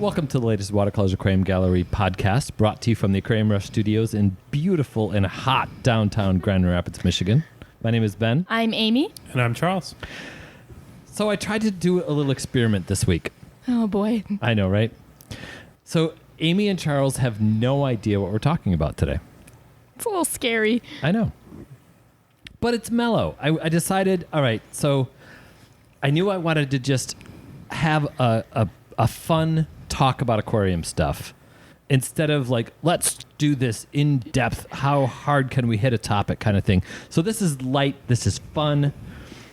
Welcome to the latest Watercolors Aquarium Gallery podcast, brought to you from the Aquarium Rush Studios in beautiful and hot downtown Grand Rapids, Michigan. My name is Ben. I'm Amy. And I'm Charles. So I tried to do a little experiment this week. Oh, boy. I know, right? So Amy and Charles have no idea what we're talking about today. It's a little scary. I know. But it's mellow. I decided, all right, so I knew I wanted to just have a fun talk about aquarium stuff instead of like, let's do this in-depth, how hard can we hit a topic kind of thing. So this is light, this is fun.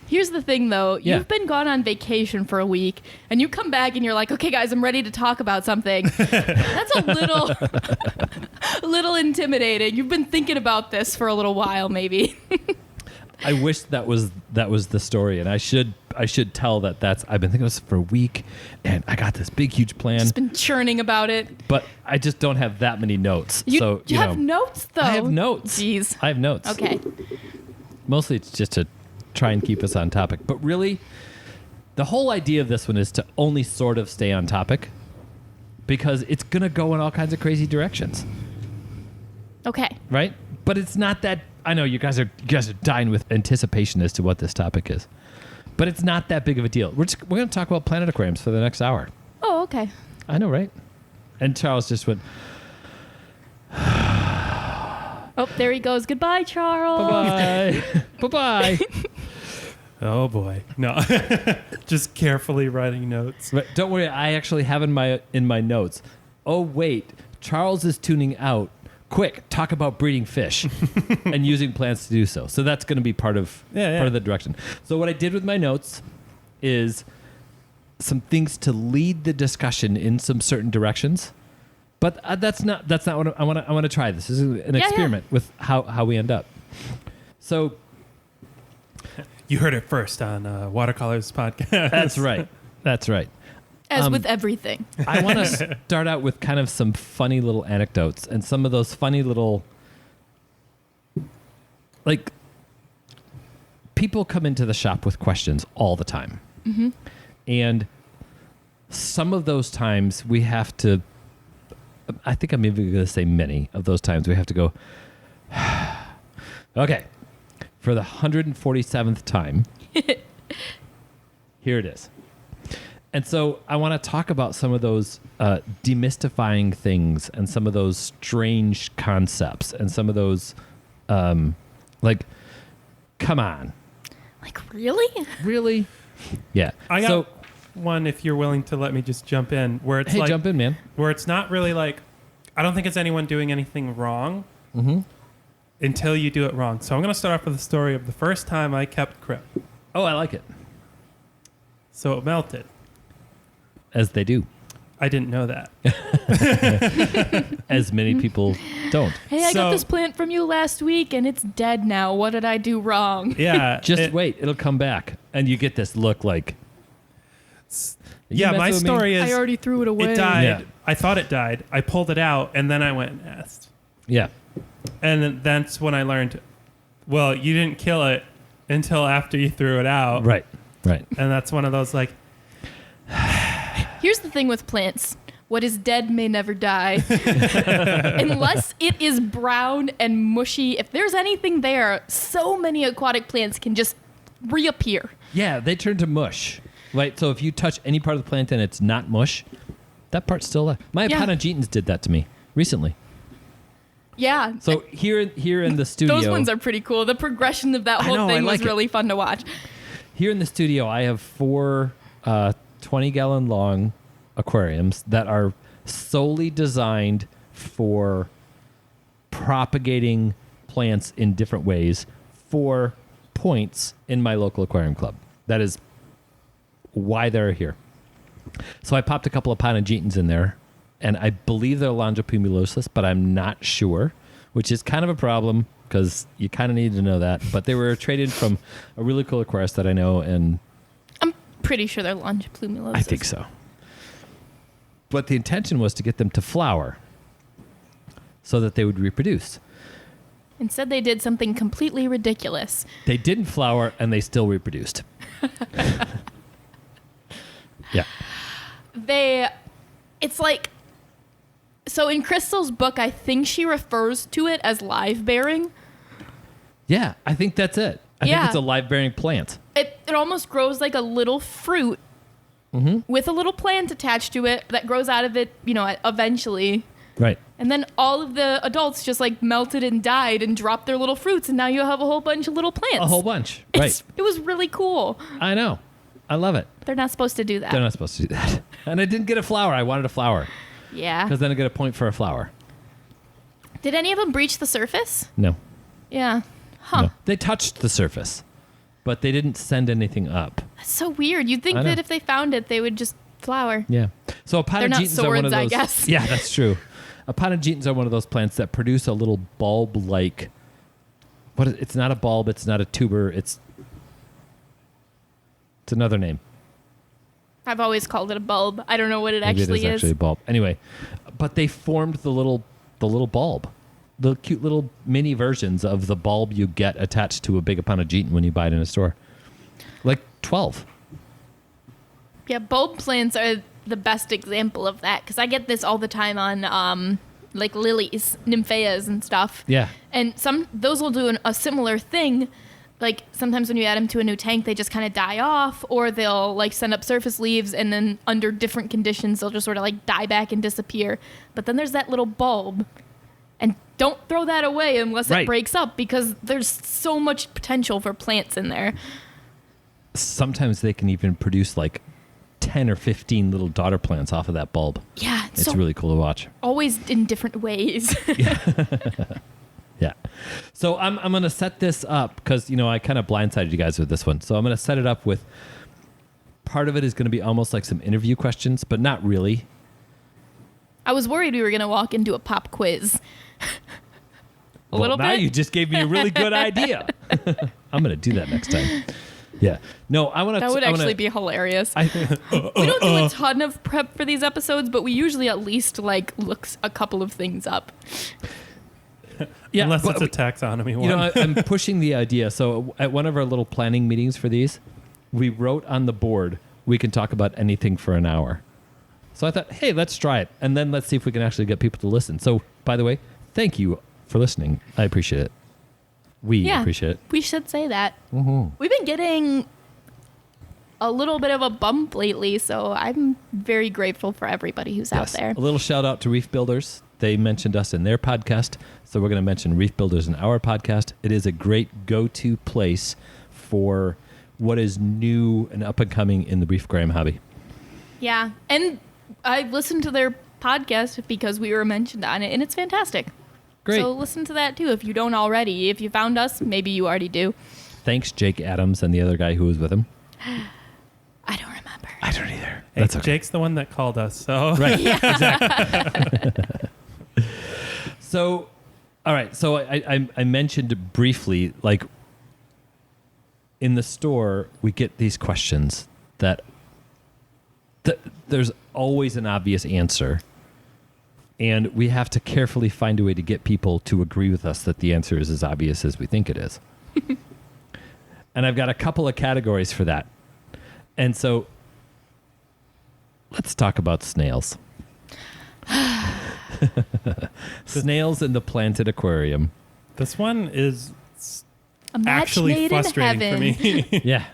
Here's the thing, though. Yeah. You've been gone on vacation for a week, and you come back and you're like, okay, guys, I'm ready to talk about something. That's a little intimidating. You've been thinking about this for a little while, maybe. I wish that was the story, and I should tell that's I've been thinking of this for a week, and I got this big huge plan. Just been churning about it. But I just don't have that many notes. You have notes, though. I have notes. Jeez. I have notes. Okay. Mostly it's just to try and keep us on topic. But really, the whole idea of this one is to only sort of stay on topic because it's going to go in all kinds of crazy directions. Okay. Right? But it's not that. I know you guys are dying with anticipation as to what this topic is. But it's not that big of a deal. We're going to talk about planet aquariums for the next hour. Oh, okay. I know, right? And Charles just went, oh, there he goes. Goodbye, Charles. bye-bye. Bye-bye. Oh, boy. No. Just carefully writing notes. Right, don't worry. I actually have in my notes. Oh, wait. Charles is tuning out. Quick, talk about breeding fish and using plants to do so. So that's going to be part of the direction. So what I did with my notes is some things to lead the discussion in some certain directions. But that's not what I want to try. This is an experiment with how we end up. So You heard it first on Watercolors podcast. That's right. As with everything. I want to start out with kind of some funny little anecdotes and some of those funny little, like, people come into the shop with questions all the time. Mm-hmm. And some of those times we have to, I think I'm even going to say many of those times we have to go, okay, for the 147th time, here it is. And so I want to talk about some of those demystifying things and some of those strange concepts and some of those, like, come on. Like, really? Really? Yeah. I got one, if you're willing to let me just jump in, where it's jump in, man. Where it's not really like, I don't think it's anyone doing anything wrong until you do it wrong. So I'm going to start off with the story of the first time I kept Crip. Oh, I like it. So it melted. As they do. I didn't know that. As many people don't. Hey, I got this plant from you last week, and it's dead now. What did I do wrong? Yeah. Just wait. It'll come back. And you get this look like... Yeah, my story is... I already threw it away. It died. Yeah. I thought it died. I pulled it out, and then I went and asked. Yeah. And then that's when I learned, well, you didn't kill it until after you threw it out. Right. Right. And that's one of those, like... Here's the thing with plants. What is dead may never die. Unless it is brown and mushy. If there's anything there, so many aquatic plants can just reappear. Yeah, they turn to mush. Right? So if you touch any part of the plant and it's not mush, that part's still there. My Epanegetons did that to me recently. Yeah. So here in the studio... Those ones are pretty cool. The progression of that whole thing was really fun to watch. Here in the studio, I have 4 20-gallon long aquariums that are solely designed for propagating plants in different ways for points in my local aquarium club. That is why they're here. So I popped a couple of Epanegetons in there, and I believe they're Longipumulosis, but I'm not sure, which is kind of a problem because you kind of need to know that. But they were traded from a really cool aquarist that I know, and I'm pretty sure they're Longipumulosis. I think so. But the intention was to get them to flower so that they would reproduce. Instead, they did something completely ridiculous. They didn't flower, and they still reproduced. Yeah. They it's like, so in Crystal's book, I think she refers to it as live bearing. Yeah, I think that's it. I think it's a live bearing plant. It almost grows like a little fruit with a little plant attached to it that grows out of it, eventually. Right. And then all of the adults just like melted and died and dropped their little fruits, and now you have a whole bunch of little plants. A whole bunch. Right. It was really cool. I know. I love it. They're not supposed to do that. They're not supposed to do that. And I didn't get a flower. I wanted a flower. Yeah. Because then I get a point for a flower. Did any of them breach the surface? No. Yeah. Huh. No. They touched the surface, but they didn't send anything up. That's so weird. You'd think I know. that if they found it, they would just flower. Yeah. So They're not Apatogetons are one of swords, I those. guess. Yeah, that's true. Apatogetons are one of those plants that produce a little bulb-like. It's not a bulb. It's not a tuber. It's another name. I've always called it a bulb. I don't know what it Maybe actually it is actually a bulb. Anyway, but they formed the little bulb, the cute little mini versions of the bulb you get attached to a big Apatogeton when you buy it in a store, like 12. Yeah, bulb plants are the best example of that because I get this all the time on like lilies, nymphaeas, and stuff. Yeah. And those will do a similar thing. Like sometimes when you add them to a new tank, they just kind of die off, or they'll like send up surface leaves, and then under different conditions, they'll just sort of like die back and disappear. But then there's that little bulb, and don't throw that away unless it breaks up because there's so much potential for plants in there. Sometimes they can even produce like 10 or 15 little daughter plants off of that bulb. Yeah, It's so really cool to watch. Always in different ways. Yeah. So I'm going to set this up because, I kind of blindsided you guys with this one. So I'm going to set it up with part of it is going to be almost like some interview questions, but not really. I was worried we were going to walk into a pop quiz. Now you just gave me a really good idea. I'm going to do that next time. Yeah. No, I want to. That would actually be hilarious. We don't do a ton of prep for these episodes, but we usually at least look a couple of things up. Yeah, unless it's a taxonomy one. I'm pushing the idea. So at one of our little planning meetings for these, we wrote on the board, we can talk about anything for an hour. So I thought, hey, let's try it. And then let's see if we can actually get people to listen. So, by the way, thank you for listening. I appreciate it. We appreciate it. We should say that. Mm-hmm. We've been getting a little bit of a bump lately, so I'm very grateful for everybody who's out there. A little shout out to Reef Builders. They mentioned us in their podcast, so we're going to mention Reef Builders in our podcast. It is a great go-to place for what is new and up and coming in the reef aquarium hobby. Yeah, and I listened to their podcast because we were mentioned on it, and it's fantastic. Great. So listen to that too if you don't already. If you found us, maybe you already do. Thanks, Jake Adams and the other guy who was with him. I don't remember. I don't either. Hey, That's okay. Jake's the one that called us, so Right. Exactly. So, all right. So I mentioned briefly, like in the store, we get these questions that there's always an obvious answer. And we have to carefully find a way to get people to agree with us that the answer is as obvious as we think it is. And I've got a couple of categories for that. And so let's talk about snails. Snails in the planted aquarium. this one is A match actually made frustrating in for heaven. me. Yeah.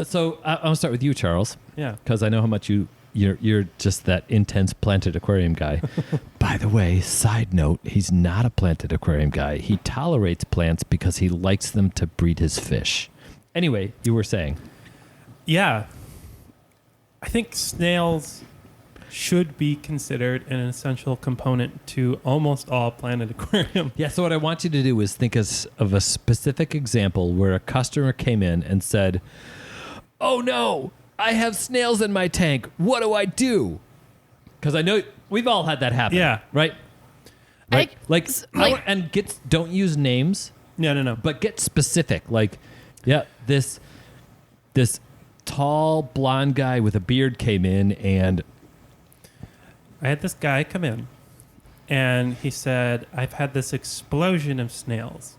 So I'll start with you, Charles, Yeah. because I know how much you're just that intense planted aquarium guy. By the way, side note, he's not a planted aquarium guy. He tolerates plants because he likes them to breed his fish. Anyway, you were saying. Yeah. I think snails should be considered an essential component to almost all planted aquarium. Yeah, so what I want you to do is think of a specific example where a customer came in and said, "Oh no, I have snails in my tank. What do I do?" Because I know we've all had that happen. Yeah. Right? Don't use names, No. but get specific. Like, yeah, this tall blonde guy with a beard came in and I had this guy come in and he said, "I've had this explosion of snails."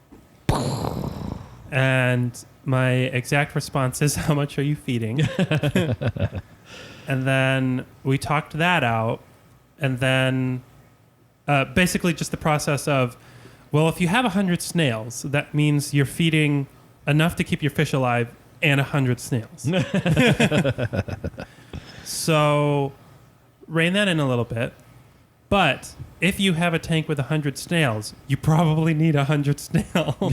And my exact response is, "How much are you feeding?" And then we talked that out. And then basically just the process of, well, if you have 100 snails, that means you're feeding enough to keep your fish alive and 100 snails. So rein that in a little bit. But if you have a tank with 100 snails, you probably need 100 snails.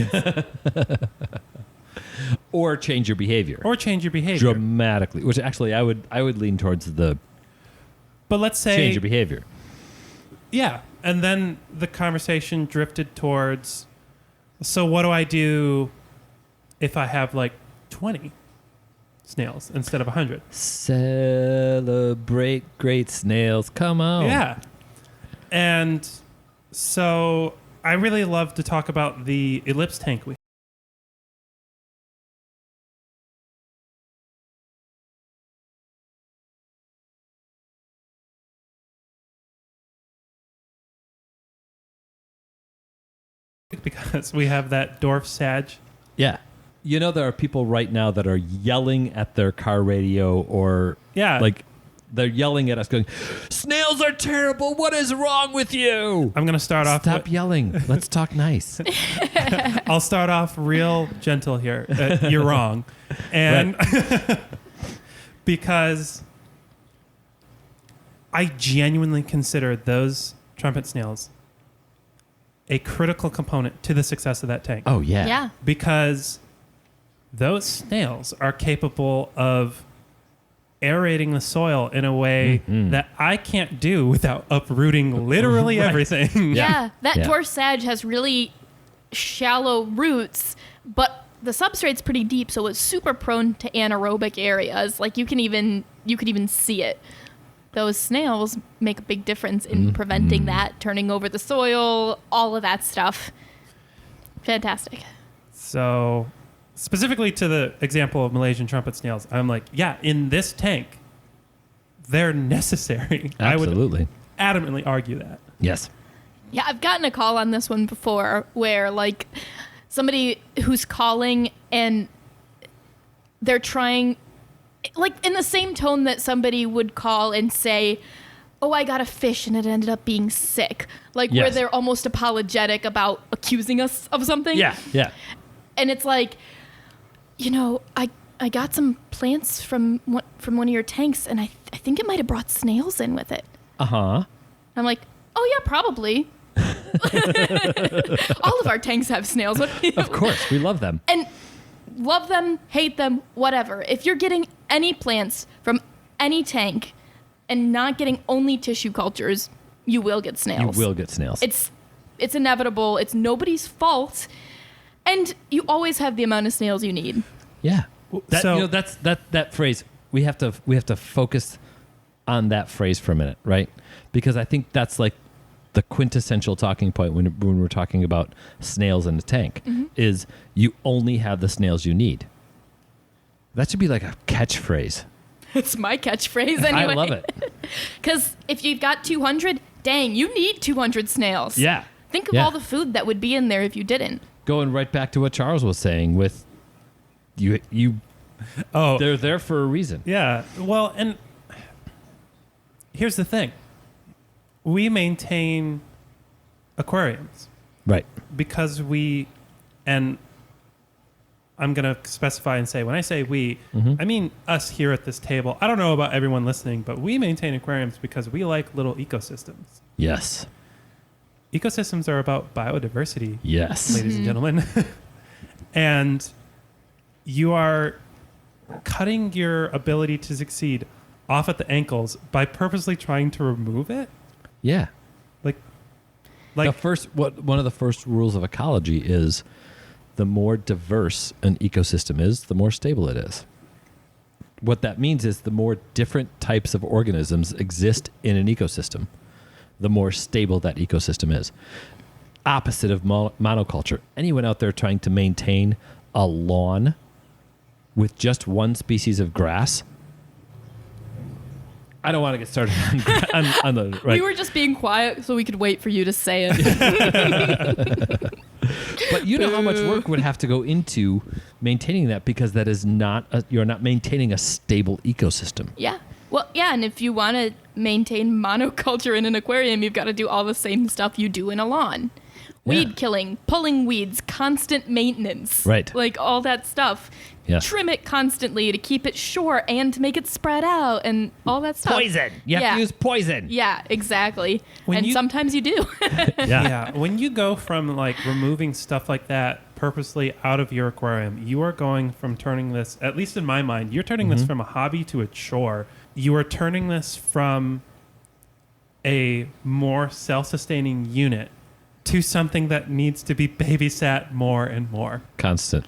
Or change your behavior. Or change your behavior. Dramatically. Which actually I would lean towards the But let's say change your behavior. Yeah. And then the conversation drifted towards, so what do I do if I have like 20 snails instead of 100? Celebrate great snails. Come on. Yeah. And so I really love to talk about the ellipse tank we because we have that dwarf sage. Yeah. You know, there are people right now that are yelling at their car radio or like they're yelling at us going, snails are terrible. What is wrong with you? I'm going to start off. Stop yelling. Let's talk nice. I'll start off real gentle here. You're wrong. And because I genuinely consider those trumpet snails a critical component to the success of that tank. Oh, yeah. Yeah. Because those snails are capable of aerating the soil in a way that I can't do without uprooting literally everything. Yeah. That Yeah. dwarf sage has really shallow roots, but the substrate's pretty deep, so it's super prone to anaerobic areas. Like you could even see it. Those snails make a big difference in preventing that, turning over the soil, all of that stuff. Fantastic. So specifically to the example of Malaysian trumpet snails, I'm like, yeah, in this tank, they're necessary. Absolutely. I would adamantly argue that. Yes. Yeah, I've gotten a call on this one before where like somebody who's calling and they're trying, like in the same tone that somebody would call and say, oh, I got a fish and it ended up being sick. Like where Yes. they're almost apologetic about accusing us of something. Yeah. Yeah. And it's like, you know, I got some plants from one of your tanks and I think it might have brought snails in with it. Uh-huh. I'm like, oh yeah, probably. All of our tanks have snails. Of course. We love them. And love them, hate them, whatever. If you're getting any plants from any tank and not getting only tissue cultures, you will get snails. You will get snails. It's inevitable. It's nobody's fault. And you always have the amount of snails you need. Yeah. That, So- you know, that phrase, we have to focus on that phrase for a minute, right? Because I think that's like the quintessential talking point when we're talking about snails in the tank is you only have the snails you need. That should be like a catchphrase. It's my catchphrase anyway. I love it. Because if you've got 200, dang, you need 200 snails. Yeah. Think of Yeah. all the food that would be in there if you didn't. Going right back to what Charles was saying with you Oh, they're there for a reason. yeah. Well, and here's the thing. We maintain aquariums Right. because and I'm going to specify and say, when I say we, I mean us here at this table. I don't know about everyone listening, but we maintain aquariums because we like little ecosystems. Yes. Ecosystems are about biodiversity, Yes. ladies and gentlemen. And you are cutting your ability to succeed off at the ankles by purposely trying to remove it. Yeah. Like One of the first rules of ecology is the more diverse an ecosystem is, the more stable it is. What that means is the more different types of organisms exist in an ecosystem, the more stable that ecosystem is. Opposite of monoculture. Anyone out there trying to maintain a lawn with just one species of grass? I don't want to get started on the right. We were just being quiet so we could wait for you to say it. But you know how much work would have to go into maintaining that because that is not you're not maintaining a stable ecosystem. Yeah. Well, yeah, and if you want to maintain monoculture in an aquarium, you've got to do all the same stuff you do in a lawn. Weed killing, pulling weeds, constant maintenance. Right. Like all that stuff. Yeah. Trim it constantly to keep it short and to make it spread out and all that stuff. Poison. You have to use poison. Yeah, exactly. When you- sometimes you do. Yeah. When you go from like removing stuff like that purposely out of your aquarium, you are going from turning this, at least in my mind, you're turning this from a hobby to a chore. You are turning this from a more self-sustaining unit to something that needs to be babysat more and more. Constant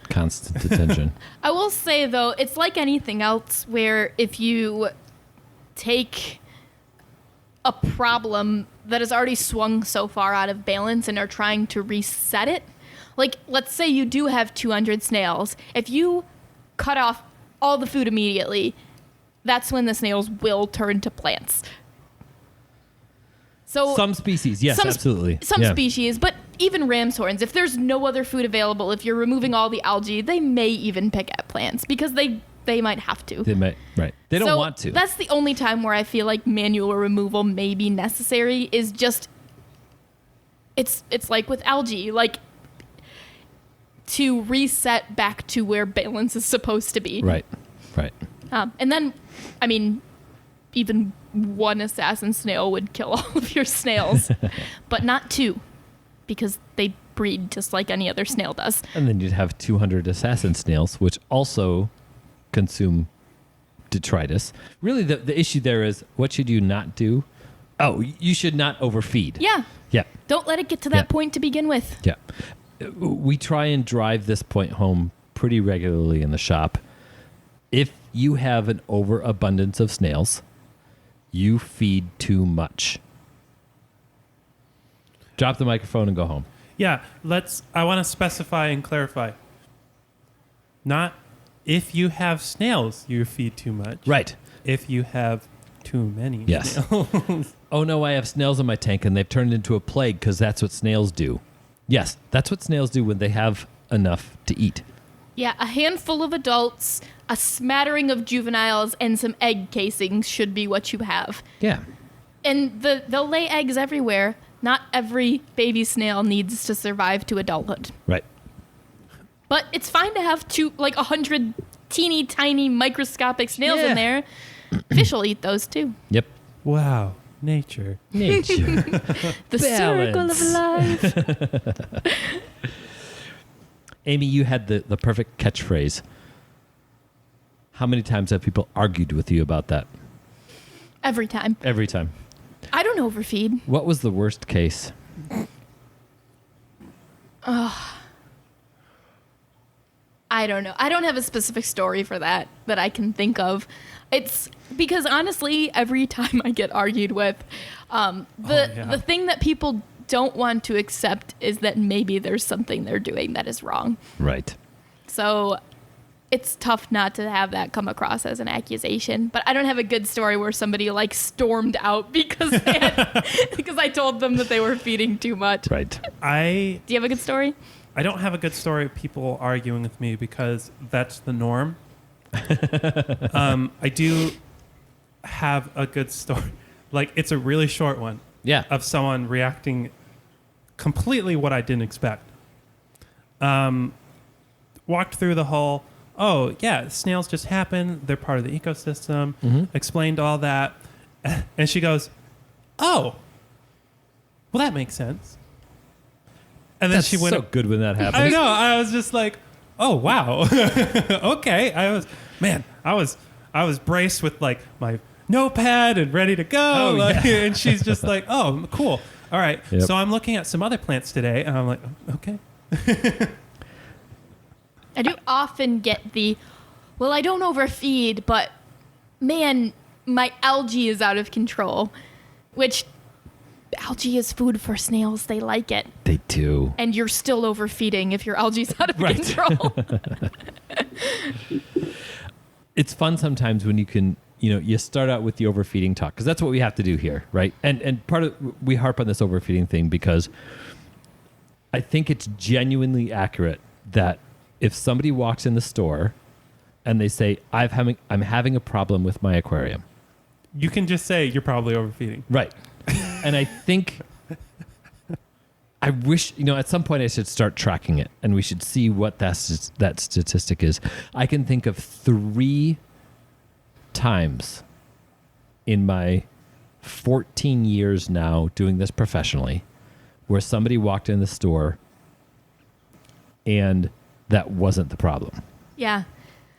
attention. I will say, though, it's like anything else where if you take a problem that has already swung so far out of balance and are trying to reset it, like, let's say you do have 200 snails. If you cut off all the food immediately, that's when the snails will turn to plants. So Some species, yes, absolutely. Some species, but even ram's horns, if there's no other food available, if you're removing all the algae, they may even pick at plants because they might have to. They might, right. They don't want to. That's the only time where I feel like manual removal may be necessary is just it's like with algae, like to reset back to where balance is supposed to be. Right. And then, I mean, even one assassin snail would kill all of your snails, but not two, because they breed just like any other snail does. And then you'd have 200 assassin snails, which also consume detritus. Really, the issue there is, what should you not do? Oh, you should not overfeed. Yeah. Yeah. Don't let it get to that point to begin with. Yeah. We try and drive this point home pretty regularly in the shop. If you have an overabundance of snails, you feed too much. Drop the microphone and go home. Yeah, I want to specify and clarify. Not if you have snails, you feed too much. Right. If you have too many snails. Oh no, I have snails in my tank and they've turned into a plague because that's what snails do. Yes, that's what snails do when they have enough to eat. Yeah, a handful of adults, a smattering of juveniles, and some egg casings should be what you have. Yeah. And they'll lay eggs everywhere. Not every baby snail needs to survive to adulthood. Right. But it's fine to have 100 teeny tiny microscopic snails in there. Fish will eat those too. Yep. Wow. Nature. The circle of life. Amy, you had the perfect catchphrase. How many times have people argued with you about that? Every time. Every time. I don't overfeed. What was the worst case? I don't know. I don't have a specific story for that I can think of. It's because honestly, every time I get argued with, the thing that people don't want to accept is that maybe there's something they're doing that is wrong. Right. So it's tough not to have that come across as an accusation. But I don't have a good story where somebody like stormed out because because I told them that they were feeding too much. Right. Do you have a good story? I don't have a good story of people arguing with me because that's the norm. I do have a good story. Like, it's a really short one. Yeah. Of someone reacting completely what I didn't expect. Walked through the whole, oh, yeah, snails just happen. They're part of the ecosystem. Mm-hmm. Explained all that. And she goes, oh, well, that makes sense. And then That's she went so good when that happens. I know. I was just like, oh, wow. Okay. I was braced with like my notepad and ready to go. Oh, like, yeah. And she's just like, oh, cool. All right. Yep. So I'm looking at some other plants today. And I'm like, okay. I do often get well, I don't overfeed, but man, my algae is out of control, which algae is food for snails. They like it. They do. And you're still overfeeding if your algae's out of Right. control. It's fun sometimes when you can, you start out with the overfeeding talk because that's what we have to do here, right? And part of we harp on this overfeeding thing because I think it's genuinely accurate that if somebody walks in the store and they say, I'm having a problem with my aquarium, you can just say you're probably overfeeding. Right. And I think I wish, at some point I should start tracking it and we should see what that statistic is. I can think of 3 times in my 14 years now doing this professionally where somebody walked in the store and that wasn't the problem. Yeah.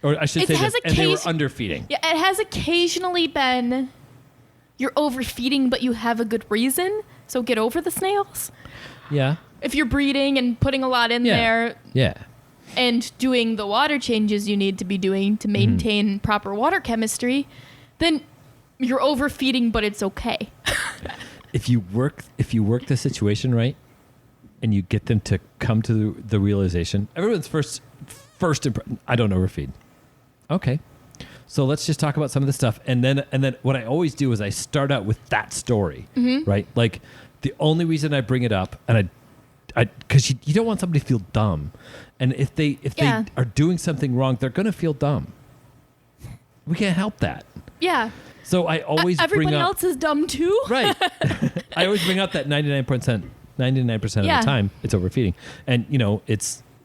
Or I should say this, and they were underfeeding. Yeah, it has occasionally been you're overfeeding, but you have a good reason. So get over the snails. Yeah. If you're breeding and putting a lot in there. Yeah. And doing the water changes you need to be doing to maintain proper water chemistry, then you're overfeeding, but it's okay. If you work the situation right, and you get them to come to the realization, everyone's first I don't overfeed. Okay, so let's just talk about some of the stuff, and then what I always do is I start out with that story, right? Like the only reason I bring it up, and I because you don't want somebody to feel dumb, and if they are doing something wrong, they're gonna feel dumb. We can't help that. Yeah. So I always everyone else is dumb too. Right. I always bring up that 99% of the time it's overfeeding. And,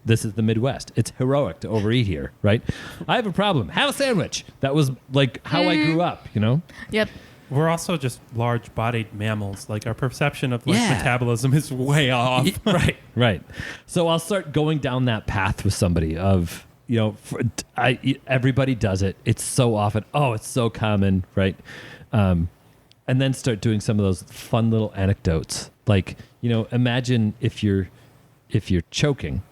this is the Midwest. It's heroic to overeat here, right? I have a problem. Have a sandwich. That was like how I grew up, Yep. We're also just large-bodied mammals. Like our perception of metabolism is way off. Right. So I'll start going down that path with somebody of, everybody does it. It's so often. Oh, it's so common, right? And then start doing some of those fun little anecdotes. Like, imagine if you're choking,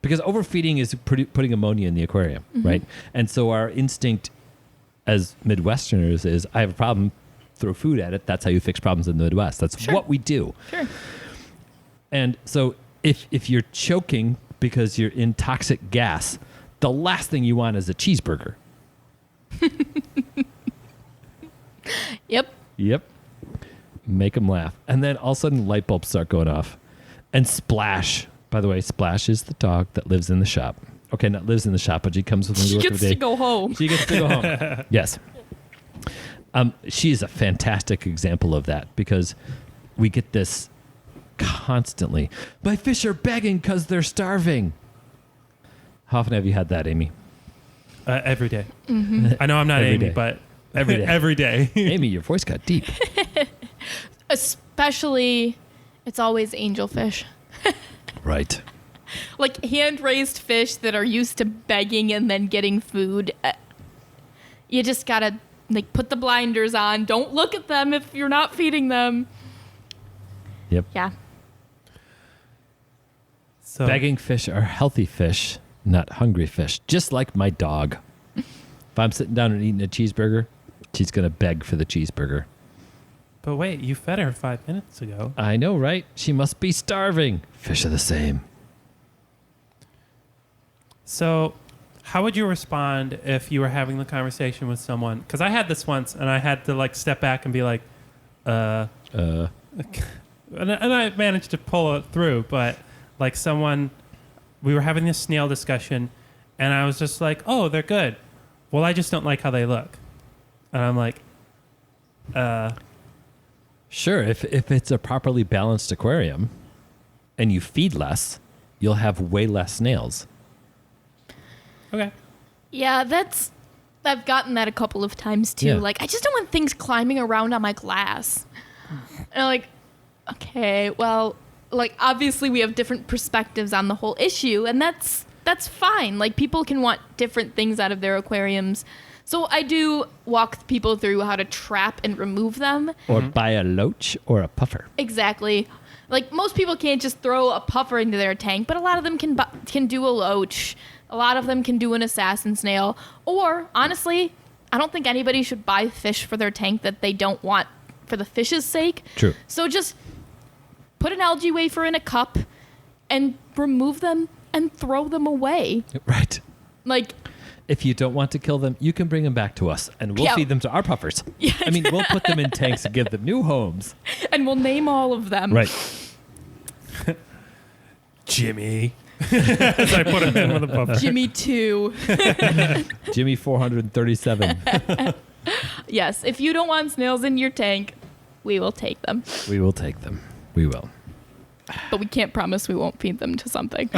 because overfeeding is putting ammonia in the aquarium, right? And so our instinct as Midwesterners is, I have a problem, throw food at it. That's how you fix problems in the Midwest. That's what we do. Sure. And so if you're choking because you're in toxic gas, the last thing you want is a cheeseburger. Yep. Make them laugh. And then all of a sudden light bulbs start going off. And Splash, by the way, Splash is the dog that lives in the shop. Okay, not lives in the shop, but she comes with me to work every day. She gets to go home. She gets to go home. Yes. She is a fantastic example of that because we get this constantly. My fish are begging because they're starving. How often have you had that, Amy? Every day. I know I'm not Amy, but every day. Every day. Amy, your voice got deep. Especially, it's always angelfish. Right. Like hand-raised fish that are used to begging and then getting food. You just gotta put the blinders on. Don't look at them if you're not feeding them. Yep. Yeah. So begging fish are healthy fish, not hungry fish. Just like my dog. If I'm sitting down and eating a cheeseburger, she's gonna beg for the cheeseburger. But wait, you fed her 5 minutes ago. I know, right? She must be starving. Fish are the same. So, how would you respond if you were having the conversation with someone? Because I had this once, and I had to step back and be like, and I managed to pull it through. But we were having this snail discussion, and I was just like, "Oh, they're good. Well, I just don't like how they look." And I'm like, Sure, if it's a properly balanced aquarium and you feed less, you'll have way less snails. Okay. Yeah, I've gotten that a couple of times too. Yeah. I just don't want things climbing around on my glass. And okay, well, obviously we have different perspectives on the whole issue, and that's fine. People can want different things out of their aquariums. So I do walk people through how to trap and remove them. Or buy a loach or a puffer. Exactly. Most people can't just throw a puffer into their tank, but a lot of them can do a loach. A lot of them can do an assassin snail. Or, honestly, I don't think anybody should buy fish for their tank that they don't want for the fish's sake. True. So just put an algae wafer in a cup and remove them and throw them away. Right. If you don't want to kill them, you can bring them back to us, and we'll feed them to our puffers. Yeah. I mean, we'll put them in tanks and give them new homes. And we'll name all of them. Right. Jimmy. As I put him in with a puffer. Jimmy 2. Jimmy 437. Yes, if you don't want snails in your tank, we will take them. We will take them. We will. But we can't promise we won't feed them to something.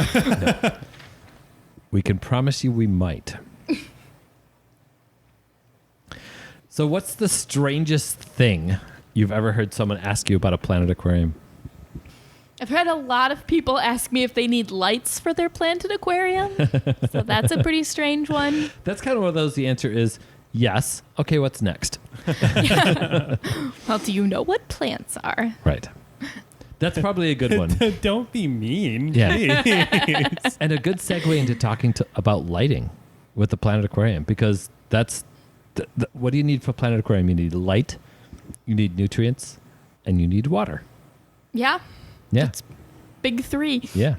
We can promise you we might. So what's the strangest thing you've ever heard someone ask you about a Planet Aquarium? I've had a lot of people ask me if they need lights for their planted aquarium. So that's a pretty strange one. That's kind of one of those, the answer is yes. Okay, what's next? Well, do you know what plants are? Right. That's probably a good one. Don't be mean. Yeah. Jeez. And a good segue into talking about lighting with the Planet Aquarium, because that's what do you need for Planet Aquarium? You need light, you need nutrients, and you need water. Yeah, Yeah. big three. Yeah.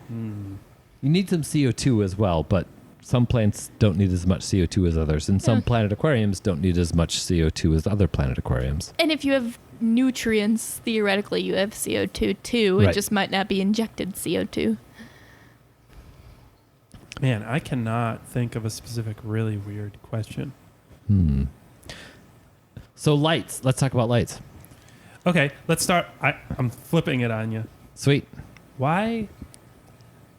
You need some CO2 as well, but some plants don't need as much CO2 as others, and some Planet Aquariums don't need as much CO2 as other Planet Aquariums. And if you have nutrients, theoretically you have CO2 too. It Right. just might not be injected CO2. Man, I cannot think of a specific really weird question. So lights. Let's talk about lights. Okay, let's start. I'm flipping it on you. Sweet. Why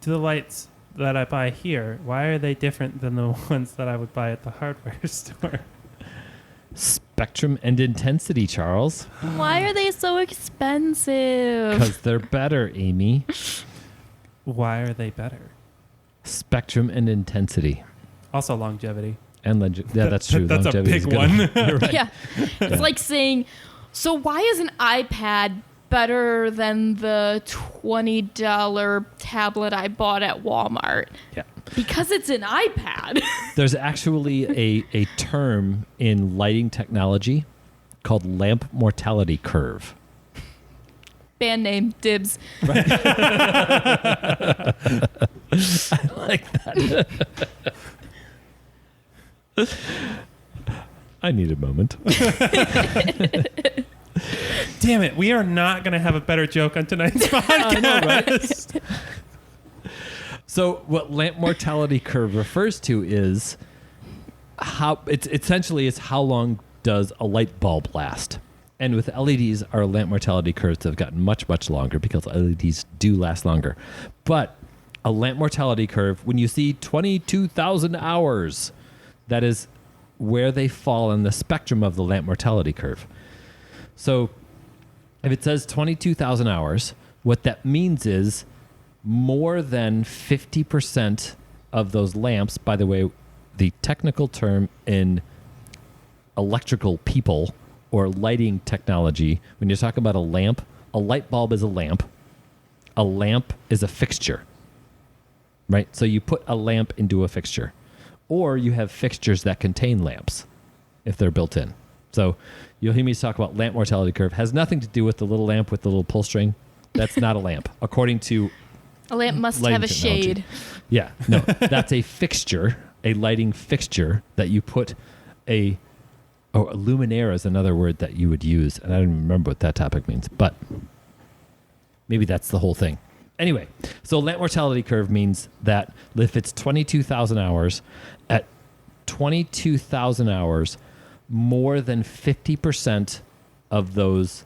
do the lights that I buy here, why are they different than the ones that I would buy at the hardware store? Spectrum and intensity, Charles. Why are they so expensive? Because they're better, Amy. Why are they better? Spectrum and intensity. Also longevity. And yeah, that's true. That's a Longevity is big good. one. You're right. Yeah. It's like saying, so why is an iPad better than the $20 tablet I bought at Walmart? Yeah. Because it's an iPad. There's actually a term in lighting technology called lamp mortality curve. Band name, dibs. I like that. I need a moment. Damn it, we are not going to have a better joke on tonight's podcast. I know, right? So what lamp mortality curve refers to is how it's essentially is how long does a light bulb last? And with LEDs, our lamp mortality curves have gotten much, much longer because LEDs do last longer. But a lamp mortality curve, when you see 22,000 hours, that is where they fall in the spectrum of the lamp mortality curve. So if it says 22,000 hours, what that means is more than 50% of those lamps, by the way, the technical term in electrical people or lighting technology, when you're talking about a lamp, a light bulb is a lamp is a fixture, right? So you put a lamp into a fixture, or you have fixtures that contain lamps if they're built in. So you'll hear me talk about lamp mortality curve. Has nothing to do with the little lamp with the little pull string. That's not a lamp, according to A lamp must lighting have a technology. shade. Yeah, no, that's a fixture, a lighting fixture that you put a luminaire is another word that you would use, and I don't even remember what that topic means, but maybe that's the whole thing. Anyway, so lamp mortality curve means that if it's 22,000 hours, at 22,000 hours, more than 50% of those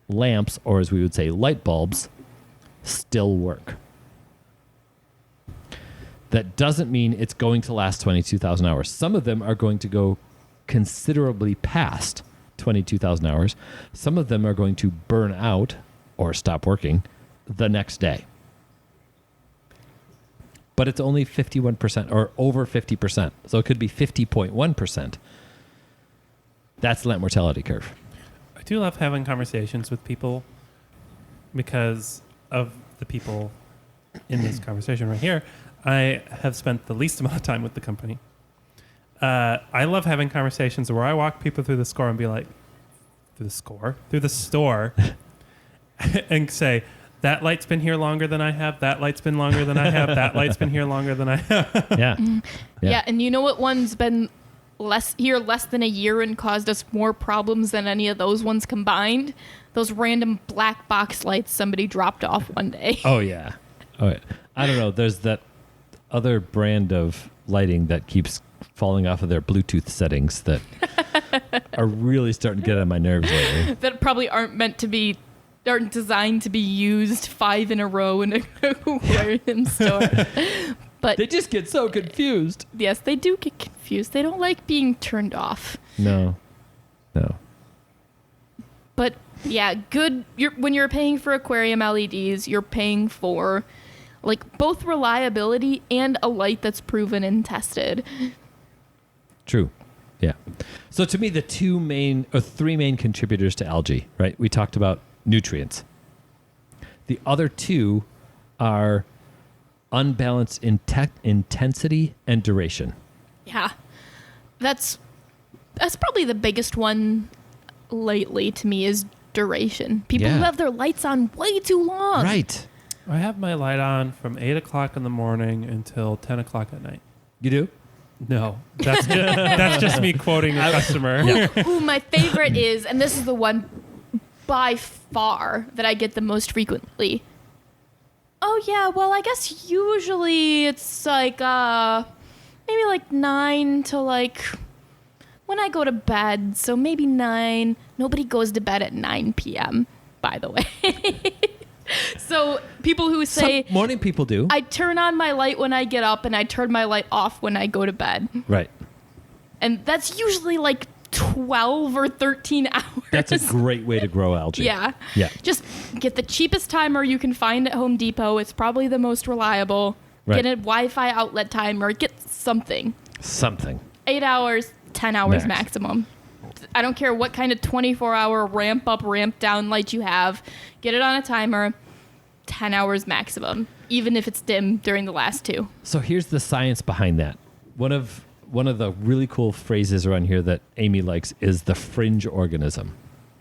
lamps, or as we would say, light bulbs, still work. That doesn't mean it's going to last 22,000 hours. Some of them are going to go considerably past 22,000 hours. Some of them are going to burn out or stop working the next day. But it's only 51% or over 50%. So it could be 50.1%. That's lamp mortality curve. I do love having conversations with people because of the people in this conversation right here. I have spent the least amount of time with the company. I love having conversations where I walk people through the store and be like, through the store, and say, that light's been here longer than I have. That light's been longer than I have. That light's been here longer than I have. Yeah. Yeah, and you know what one's been less than a year and caused us more problems than any of those ones combined? Those random black box lights somebody dropped off one day. Oh, yeah. Oh, yeah. I don't know. There's that other brand of lighting that keeps falling off of their Bluetooth settings that are really starting to get on my nerves lately. That probably aren't designed to be used 5 in a row in an aquarium store. But They just get so confused. yes, they do get confused. They don't like being turned off. No. But yeah, good. When you're paying for aquarium LEDs, you're paying for like both reliability and a light that's proven and tested. True. Yeah. So to me, the three main contributors to algae, right? We talked about nutrients. The other two are unbalanced intensity and duration. Yeah, that's probably the biggest one lately to me is duration. People who have their lights on way too long. Right. I have my light on from 8 o'clock in the morning until 10 o'clock at night. You do? No, that's just me quoting a customer. Ooh, my favorite is, and this is the one by far that I get the most frequently. Oh yeah, well I guess usually it's like maybe like 9 to like when I go to bed, so maybe 9. Nobody goes to bed at 9 p.m., by the way. So people who say... Some morning people do. I turn on my light when I get up and I turn my light off when I go to bed. Right. And that's usually like 12 or 13 hours. That's a great way to grow algae. Yeah. Yeah. Just get the cheapest timer you can find at Home Depot. It's probably the most reliable. Right. Get a Wi-Fi outlet timer. Get something. 8 hours, 10 hours maximum. I don't care what kind of 24-hour ramp up, ramp down light you have. Get it on a timer. 10 hours maximum, even if it's dim during the last 2. So here's the science behind that. One of the really cool phrases around here that Amy likes is the fringe organism.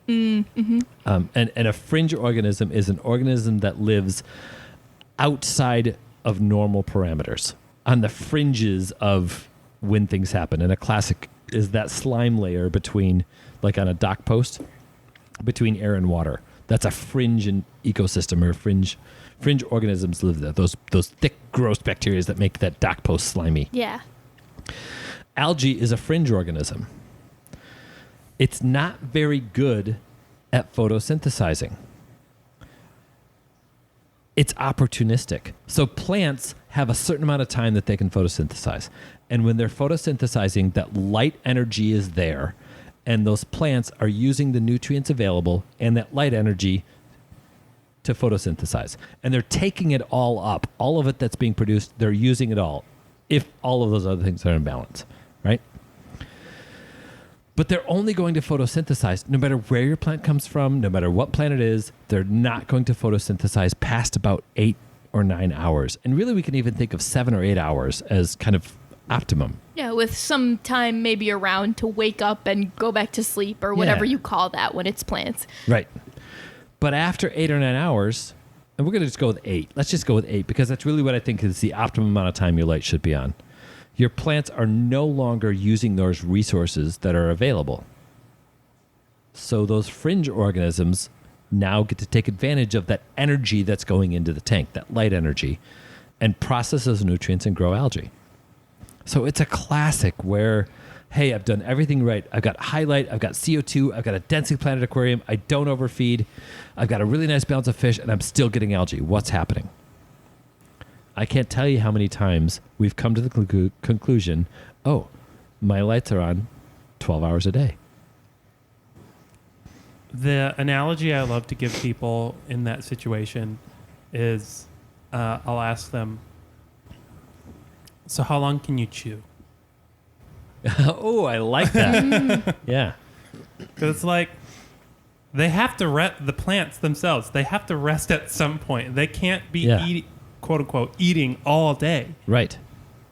Mm-hmm. And a fringe organism is an organism that lives outside of normal parameters, on the fringes of when things happen. And a classic is that slime layer between, like on a dock post, between air and water. That's a fringe in ecosystem, or fringe organisms live there. Those thick, gross bacteria that make that dock post slimy. Yeah. Algae is a fringe organism. It's not very good at photosynthesizing. It's opportunistic. So plants have a certain amount of time that they can photosynthesize. And when they're photosynthesizing, that light energy is there. And those plants are using the nutrients available and that light energy to photosynthesize. And they're taking it all up. All of it that's being produced, they're using it all, if all of those other things are in balance, right? But they're only going to photosynthesize, no matter where your plant comes from, no matter what plant it is, they're not going to photosynthesize past about 8 or 9 hours. And really, we can even think of 7 or 8 hours as kind of optimum. Yeah, with some time maybe around to wake up and go back to sleep or whatever you call that when it's plants. Right. But after 8 or 9 hours, and we're going to just go with 8. Let's just go with 8 because that's really what I think is the optimum amount of time your light should be on. Your plants are no longer using those resources that are available. So those fringe organisms now get to take advantage of that energy that's going into the tank, that light energy, and process those nutrients and grow algae. So it's a classic where, hey, I've done everything right. I've got highlight, I've got CO2, I've got a densely planted aquarium, I don't overfeed, I've got a really nice balance of fish, and I'm still getting algae. What's happening? I can't tell you how many times we've come to the conclusion, oh, my lights are on 12 hours a day. The analogy I love to give people in that situation is I'll ask them, so how long can you chew? Oh, I like that. Yeah. Because it's like they have to rest, the plants themselves, they have to rest at some point. They can't be quote unquote eating all day. Right.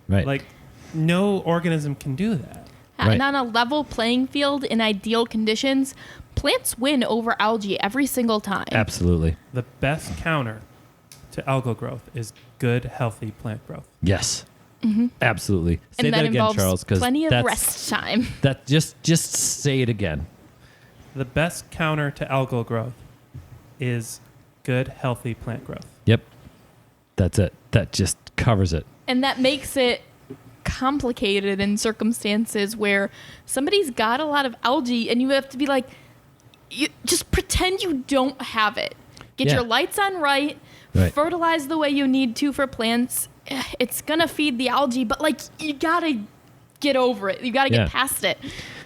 Like no organism can do that. Right. And on a level playing field in ideal conditions, plants win over algae every single time. Absolutely. The best counter to algal growth is good, healthy plant growth. Yes. Mm-hmm. Absolutely. Say and that again, involves Charles, because plenty of rest time. That just say it again. The best counter to algal growth is good, healthy plant growth. Yep. That's it. That just covers it. And that makes it complicated in circumstances where somebody's got a lot of algae and you have to be like, you just pretend you don't have it. Get Yeah. your lights on right, fertilize the way you need to for plants. It's going to feed the algae, but like you got to get over it. You got to get past it.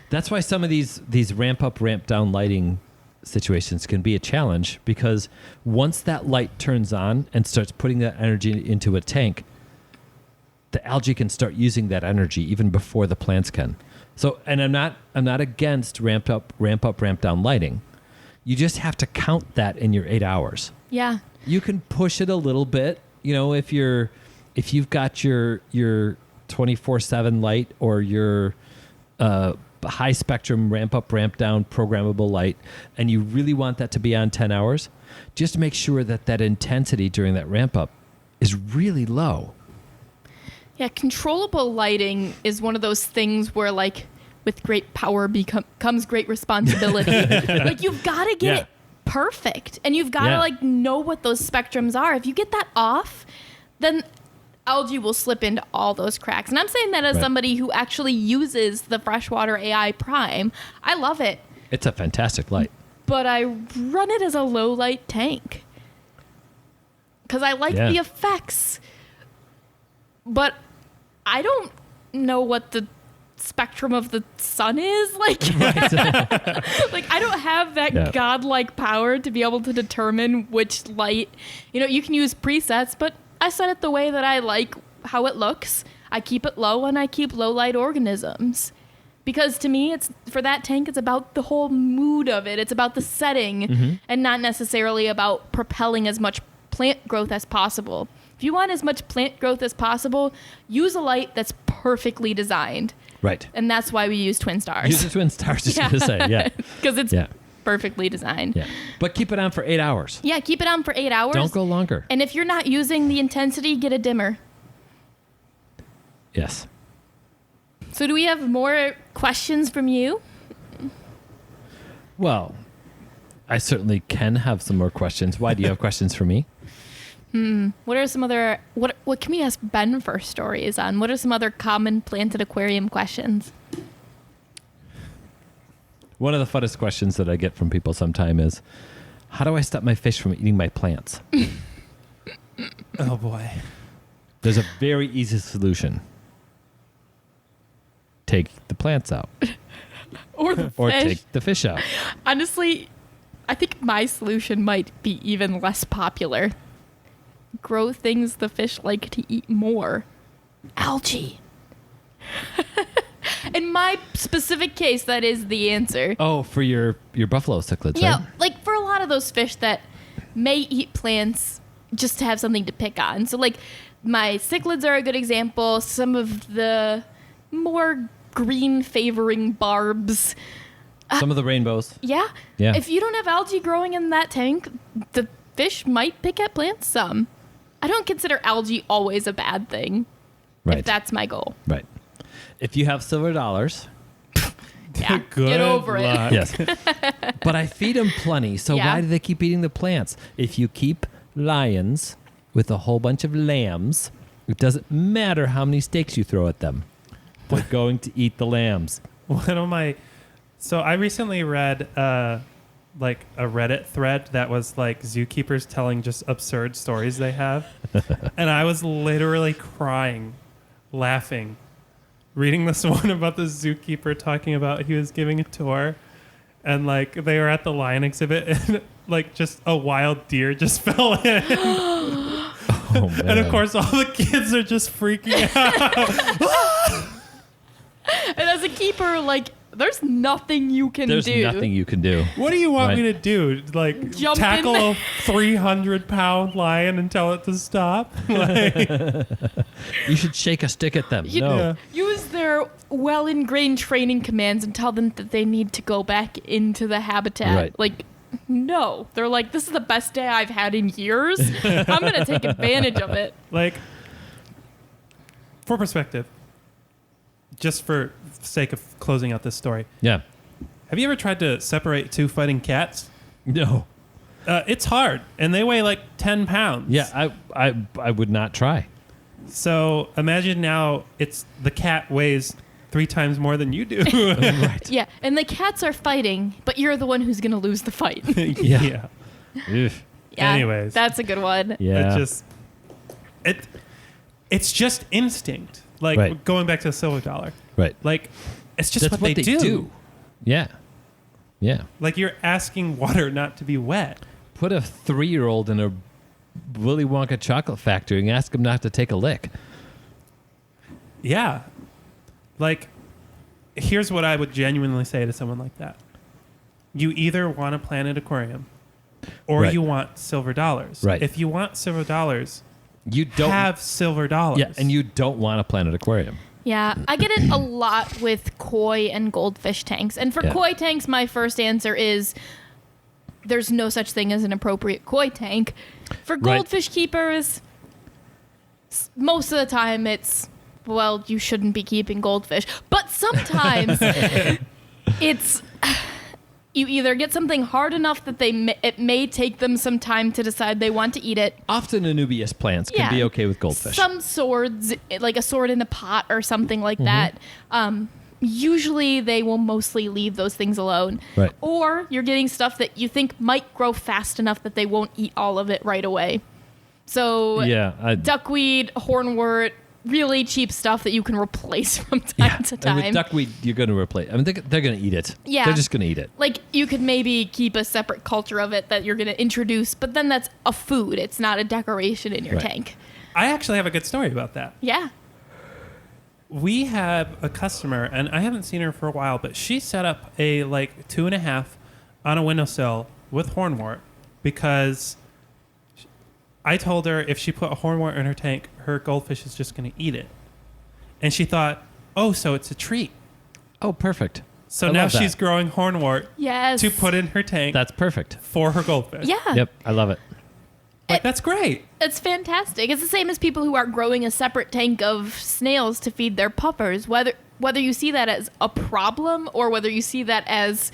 That's why some of these ramp up, ramp down lighting situations can be a challenge, because once that light turns on and starts putting that energy into a tank, the algae can start using that energy even before the plants can. So, and I'm not against ramp up, ramp down lighting. You just have to count that in your 8 hours. Yeah. You can push it a little bit, if you've got your 24/7 light or your high spectrum ramp up, ramp down programmable light, and you really want that to be on 10 hours, just make sure that intensity during that ramp up is really low. Yeah, controllable lighting is one of those things where, like, with great power comes great responsibility. Like, you've got to get it perfect, and you've got to, like, know what those spectrums are. If you get that off, then algae will slip into all those cracks. And I'm saying that as somebody who actually uses the Freshwater AI Prime. I love it. It's a fantastic light. But I run it as a low light tank because I like the effects. But I don't know what the spectrum of the sun is. Like, like I don't have that godlike power to be able to determine which light. You can use presets, but I set it the way that I like how it looks. I keep it low, and I keep low light organisms. Because to me, for that tank, it's about the whole mood of it. It's about the setting and not necessarily about propelling as much plant growth as possible. If you want as much plant growth as possible, use a light that's perfectly designed. Right. And that's why we use Twin Stars. Use the Twin Stars, just going to say, Because it's perfectly designed. Yeah. But keep it on for 8 hours. Yeah, keep it on for 8 hours. Don't go longer. And if you're not using the intensity, get a dimmer. Yes. So do we have more questions from you? Well, I certainly can have some more questions. Why do you have questions for me? What are some other what can we ask Ben for stories on? What are some other common planted aquarium questions? One of the funnest questions that I get from people sometime is, how do I stop my fish from eating my plants? Oh boy. There's a very easy solution. Take the plants out. Or the Or fish. take the fish out. Honestly, I think my solution might be even less popular. Grow things the fish like to eat more. Algae. In my specific case, that is the answer. Oh, for your buffalo cichlids, Yeah, right? like for a lot of those fish that may eat plants just to have something to pick on. So like my cichlids are a good example. Some of the more green favoring barbs. Some of the rainbows. Yeah. Yeah. If you don't have algae growing in that tank, the fish might pick at plants some. I don't consider algae always a bad thing. Right. If that's my goal. Right. If you have silver dollars. Yeah. Good Get over luck. it. Yes. But I feed them plenty. So Yeah. why do they keep eating the plants? If you keep lions with a whole bunch of lambs, it doesn't matter how many steaks you throw at them. They're going to eat the lambs. So I recently read like a Reddit thread that was like zookeepers telling just absurd stories they have. And I was literally crying, laughing, reading this one about the zookeeper talking about he was giving a tour and like they were at the lion exhibit and like just a wild deer just fell in. Oh, man. And of course all the kids are just freaking out. And as a keeper, like, there's nothing you can There's do. nothing you can do. What do you want Right. me to do? Like Jump tackle in. a 300-pound lion and tell it to stop? Like, You should shake a stick at them. You- No. Yeah. Use their well-ingrained training commands and tell them that they need to go back into the habitat. Right. Like, no. They're like, this is the best day I've had in years. I'm going to take advantage of it. like, for perspective, just for sake of closing out this story, Yeah. have you ever tried to separate two fighting cats? No. It's hard, and they weigh like 10 pounds. Yeah, I would not try. So imagine now it's the cat weighs 3 times more than you do. Right. Yeah, and the cats are fighting, but you're the one who's going to lose the fight. Yeah. Oof. Yeah, Anyways. that's a good one. Yeah. It's just instinct. Like Right. going back to the silver dollar. Right. Like it's just That's what they do. Yeah. Yeah. Like you're asking water not to be wet. Put a 3-year-old in a Willy Wonka chocolate factory and ask him not to take a lick. Yeah. Like, here's what I would genuinely say to someone like that. You either want a Planet Aquarium or Right. you want silver dollars. Right. If you want silver dollars, You don't have silver dollars. Yeah, and you don't want a Planet Aquarium. Yeah, I get it a lot with koi and goldfish tanks. And for Yeah. koi tanks, my first answer is there's no such thing as an appropriate koi tank. For Right. goldfish keepers, most of the time it's, well, you shouldn't be keeping goldfish. But sometimes it's you either get something hard enough that it may take them some time to decide they want to eat it. Often Anubias plants can Yeah. be okay with goldfish. Some swords, like a sword in a pot or something like Mm-hmm. that, usually they will mostly leave those things alone. Right. Or you're getting stuff that you think might grow fast enough that they won't eat all of it right away. So Yeah. duckweed, hornwort, really cheap stuff that you can replace from time to And time. with duckweed, you're going to replace. I mean, they're going to eat it. Yeah. They're just going to eat it. Like you could maybe keep a separate culture of it that you're going to introduce, but then that's a food. It's not a decoration in your Right. tank. I actually have a good story about that. Yeah. We have a customer, and I haven't seen her for a while, but she set up a 2.5 on a windowsill with hornwort because I told her if she put a hornwort in her tank, her goldfish is just going to eat it. And she thought, oh, so it's a treat. Oh, perfect. So I now love that. she's growing hornwort Yes. to put in her tank That's perfect. for her goldfish. Yeah. Yep, I love it. That's great. It's fantastic. It's the same as people who are growing a separate tank of snails to feed their puppers. Whether you see that as a problem or whether you see that as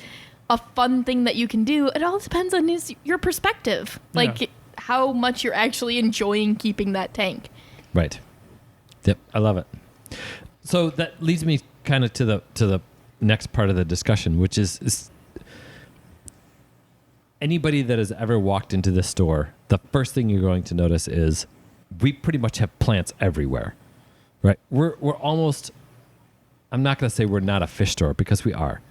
a fun thing that you can do, it all depends on your perspective. Like Yeah. how much you're actually enjoying keeping that tank. Right. Yep, I love it. So that leads me kind of to the next part of the discussion, which is anybody that has ever walked into this store, the first thing you're going to notice is we pretty much have plants everywhere, right? We're almost, I'm not going to say we're not a fish store because we are,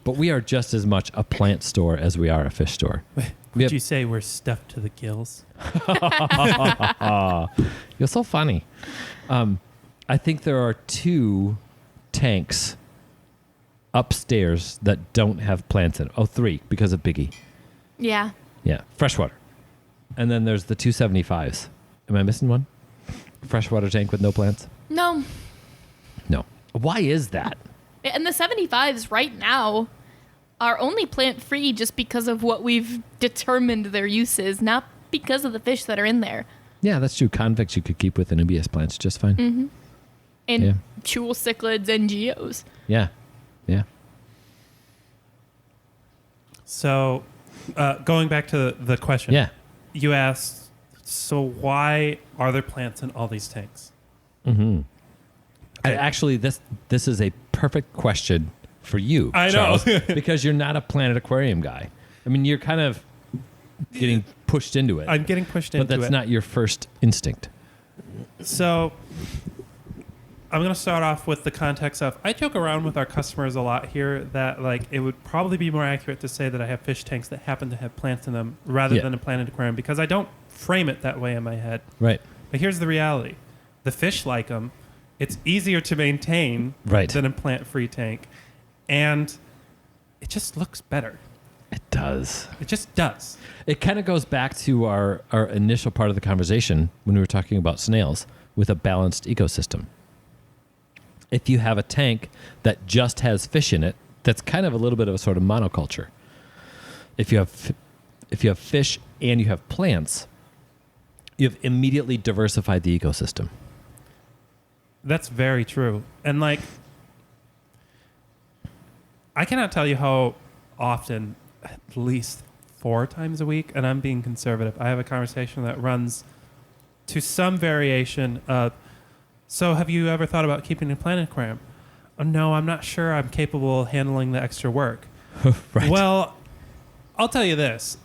but we are just as much a plant store as we are a fish store. We Would have- you say we're stuffed to the gills? You're so funny. I think there are 2 tanks upstairs that don't have plants in it. Oh, 3 because of Biggie. Yeah. Yeah, freshwater. And then there's the 275s. Am I missing one? Freshwater tank with no plants? No. No. Why is that? And the 75s right now are only plant free just because of what we've determined their use is, not because of the fish that are in there. Yeah, that's true. Convicts you could keep with Anubias plants just fine. And Yeah. jewel cichlids and geos. Yeah. Yeah. So, going back to the question. Yeah. You asked, so why are there plants in all these tanks? Mm-hmm. Okay. Actually, this is a perfect question for you, I know. Charles, because you're not a Planet Aquarium guy. I mean, you're kind of getting pushed into it, I'm getting pushed but into that's it. not your first instinct. So, I'm going to start off with the context of I joke around with our customers a lot here that it would probably be more accurate to say that I have fish tanks that happen to have plants in them rather Yeah. than a Planet Aquarium because I don't frame it that way in my head. Right. But here's the reality. The fish like them. It's easier to maintain Right. than a plant-free tank. And it just looks better. It does. It just does. It kind of goes back to our initial part of the conversation when we were talking about snails with a balanced ecosystem. If you have a tank that just has fish in it, that's kind of a little bit of a sort of monoculture. If you have fish and you have plants, you've immediately diversified the ecosystem. That's very true. And I cannot tell you how often, at least 4 times a week, and I'm being conservative, I have a conversation that runs to some variation of, So have you ever thought about keeping a plant aquarium? Oh, no, I'm not sure I'm capable of handling the extra work. Right. Well, I'll tell you this.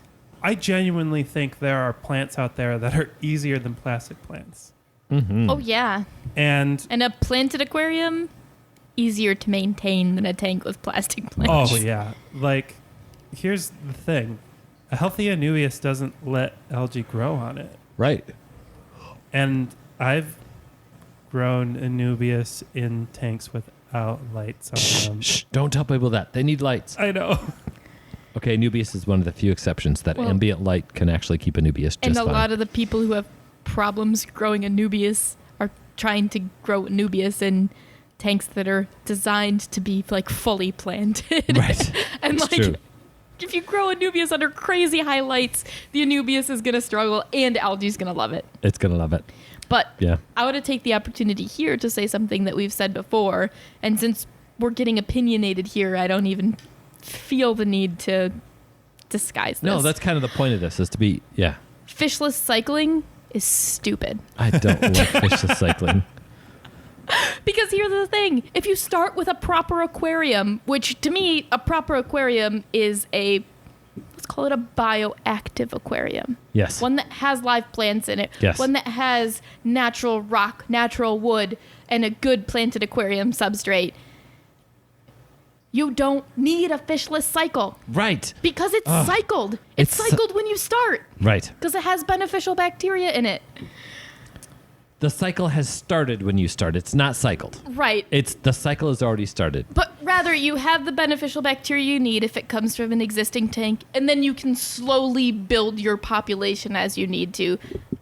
I genuinely think there are plants out there that are easier than plastic plants. Mm-hmm. Oh, yeah. And And a planted aquarium, easier to maintain than a tank with plastic plants. oh yeah, like here's the thing: a healthy Anubias doesn't let algae grow on it. Right. And I've grown Anubias in tanks without lights on them. Shh, don't tell people that. They need lights. I know. Okay, Anubias is one of the few exceptions that Well, ambient light can actually keep Anubias just And a fine. lot of the people who have problems growing Anubias are trying to grow Anubias in tanks that are designed to be like fully planted. Right. And It's like true. if you grow Anubias under crazy high lights, the Anubias is going to struggle and algae's going to love it. It's going to love it. But Yeah. I want to take the opportunity here to say something that we've said before. And since we're getting opinionated here, I don't even feel the need to disguise this. No, that's kind of the point of this is to be, yeah. Fishless cycling is stupid. I don't like fishless cycling. Because here's the thing. If you start with a proper aquarium, which to me, a proper aquarium is let's call it a bioactive aquarium. Yes. One that has live plants in it. Yes. One that has natural rock, natural wood, and a good planted aquarium substrate. You don't need a fishless cycle Right. because it's cycled. It's It's- cycled when you start Right. because it has beneficial bacteria in it. The cycle has started when you start. It's not cycled. Right. The cycle has already started. But rather, you have the beneficial bacteria you need if it comes from an existing tank, and then you can slowly build your population as you need to.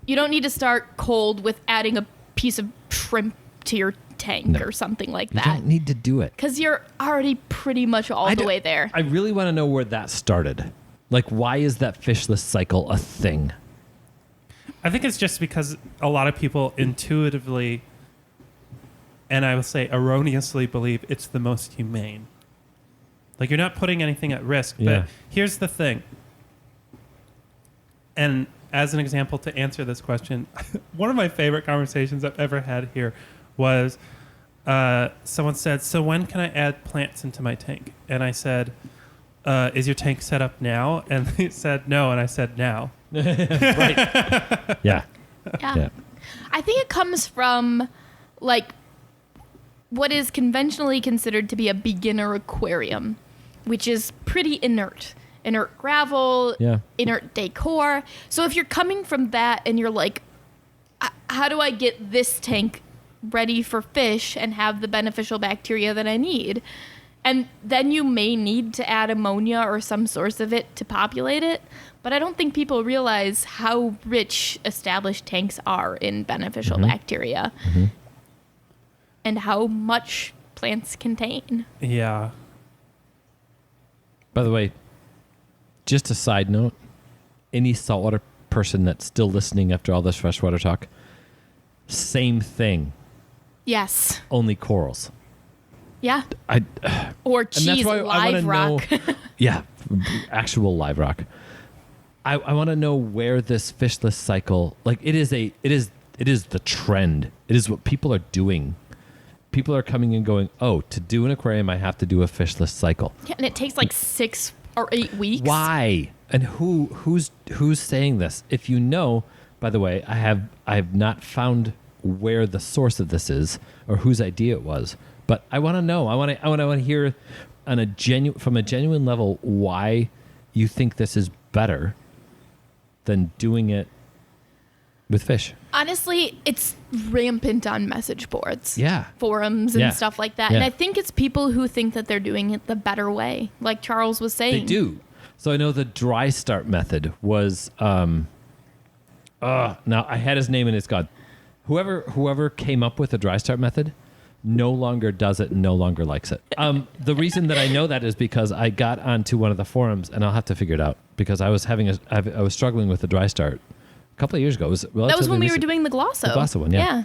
You don't need to start cold with adding a piece of shrimp to your tank or something like You that. don't need to do it. Because you're already pretty much all the way there. I really want to know where that started. Like, why is that fishless cycle a thing? I think it's just because a lot of people intuitively, and I will say erroneously, believe it's the most humane. Like you're not putting anything at risk. Yeah. But here's the thing. And as an example to answer this question, one of my favorite conversations I've ever had here was someone said, "So when can I add plants into my tank?" And I said, "Is your tank set up now?" And they said, "No." And I said, "Now." Right. Yeah. Yeah. Yeah. I think it comes from, like, what is conventionally considered to be a beginner aquarium, which is pretty inert. Inert gravel, Yeah. inert decor. So if you're coming from that and you're like, how do I get this tank ready for fish and have the beneficial bacteria that I need? And then you may need to add ammonia or some source of it to populate it. But I don't think people realize how rich established tanks are in beneficial bacteria and how much plants contain. Yeah. By the way, just a side note, any saltwater person that's still listening after all this freshwater talk, same thing, Yes. only corals. Yeah. I Or and that's cheese why I live want rock. to know. Yeah, actual live rock. I want to know where this fishless cycle, like it is the trend. It is what people are doing. People are coming and going, "Oh, to do an aquarium, I have to do a fishless cycle." Yeah, and it takes like 6 or 8 weeks. Why? And who's saying this? If you know, by the way, I have not found where the source of this is or whose idea it was. But I want to know. I want to hear from a genuine level why you think this is better than doing it with fish. Honestly, it's rampant on message boards. Yeah. Forums and Yeah. stuff like that. Yeah. And I think it's people who think that they're doing it the better way, like Charles was saying. They do. So I know the dry start method was now I had his name and it's gone. Whoever came up with the dry start method no longer does it and no longer likes it. The reason that I know that is because I got onto one of the forums and I'll have to figure it out because I was struggling with the dry start a couple of years ago. It was That was relatively when we were recent. doing the Glosso. The Glosso one, yeah.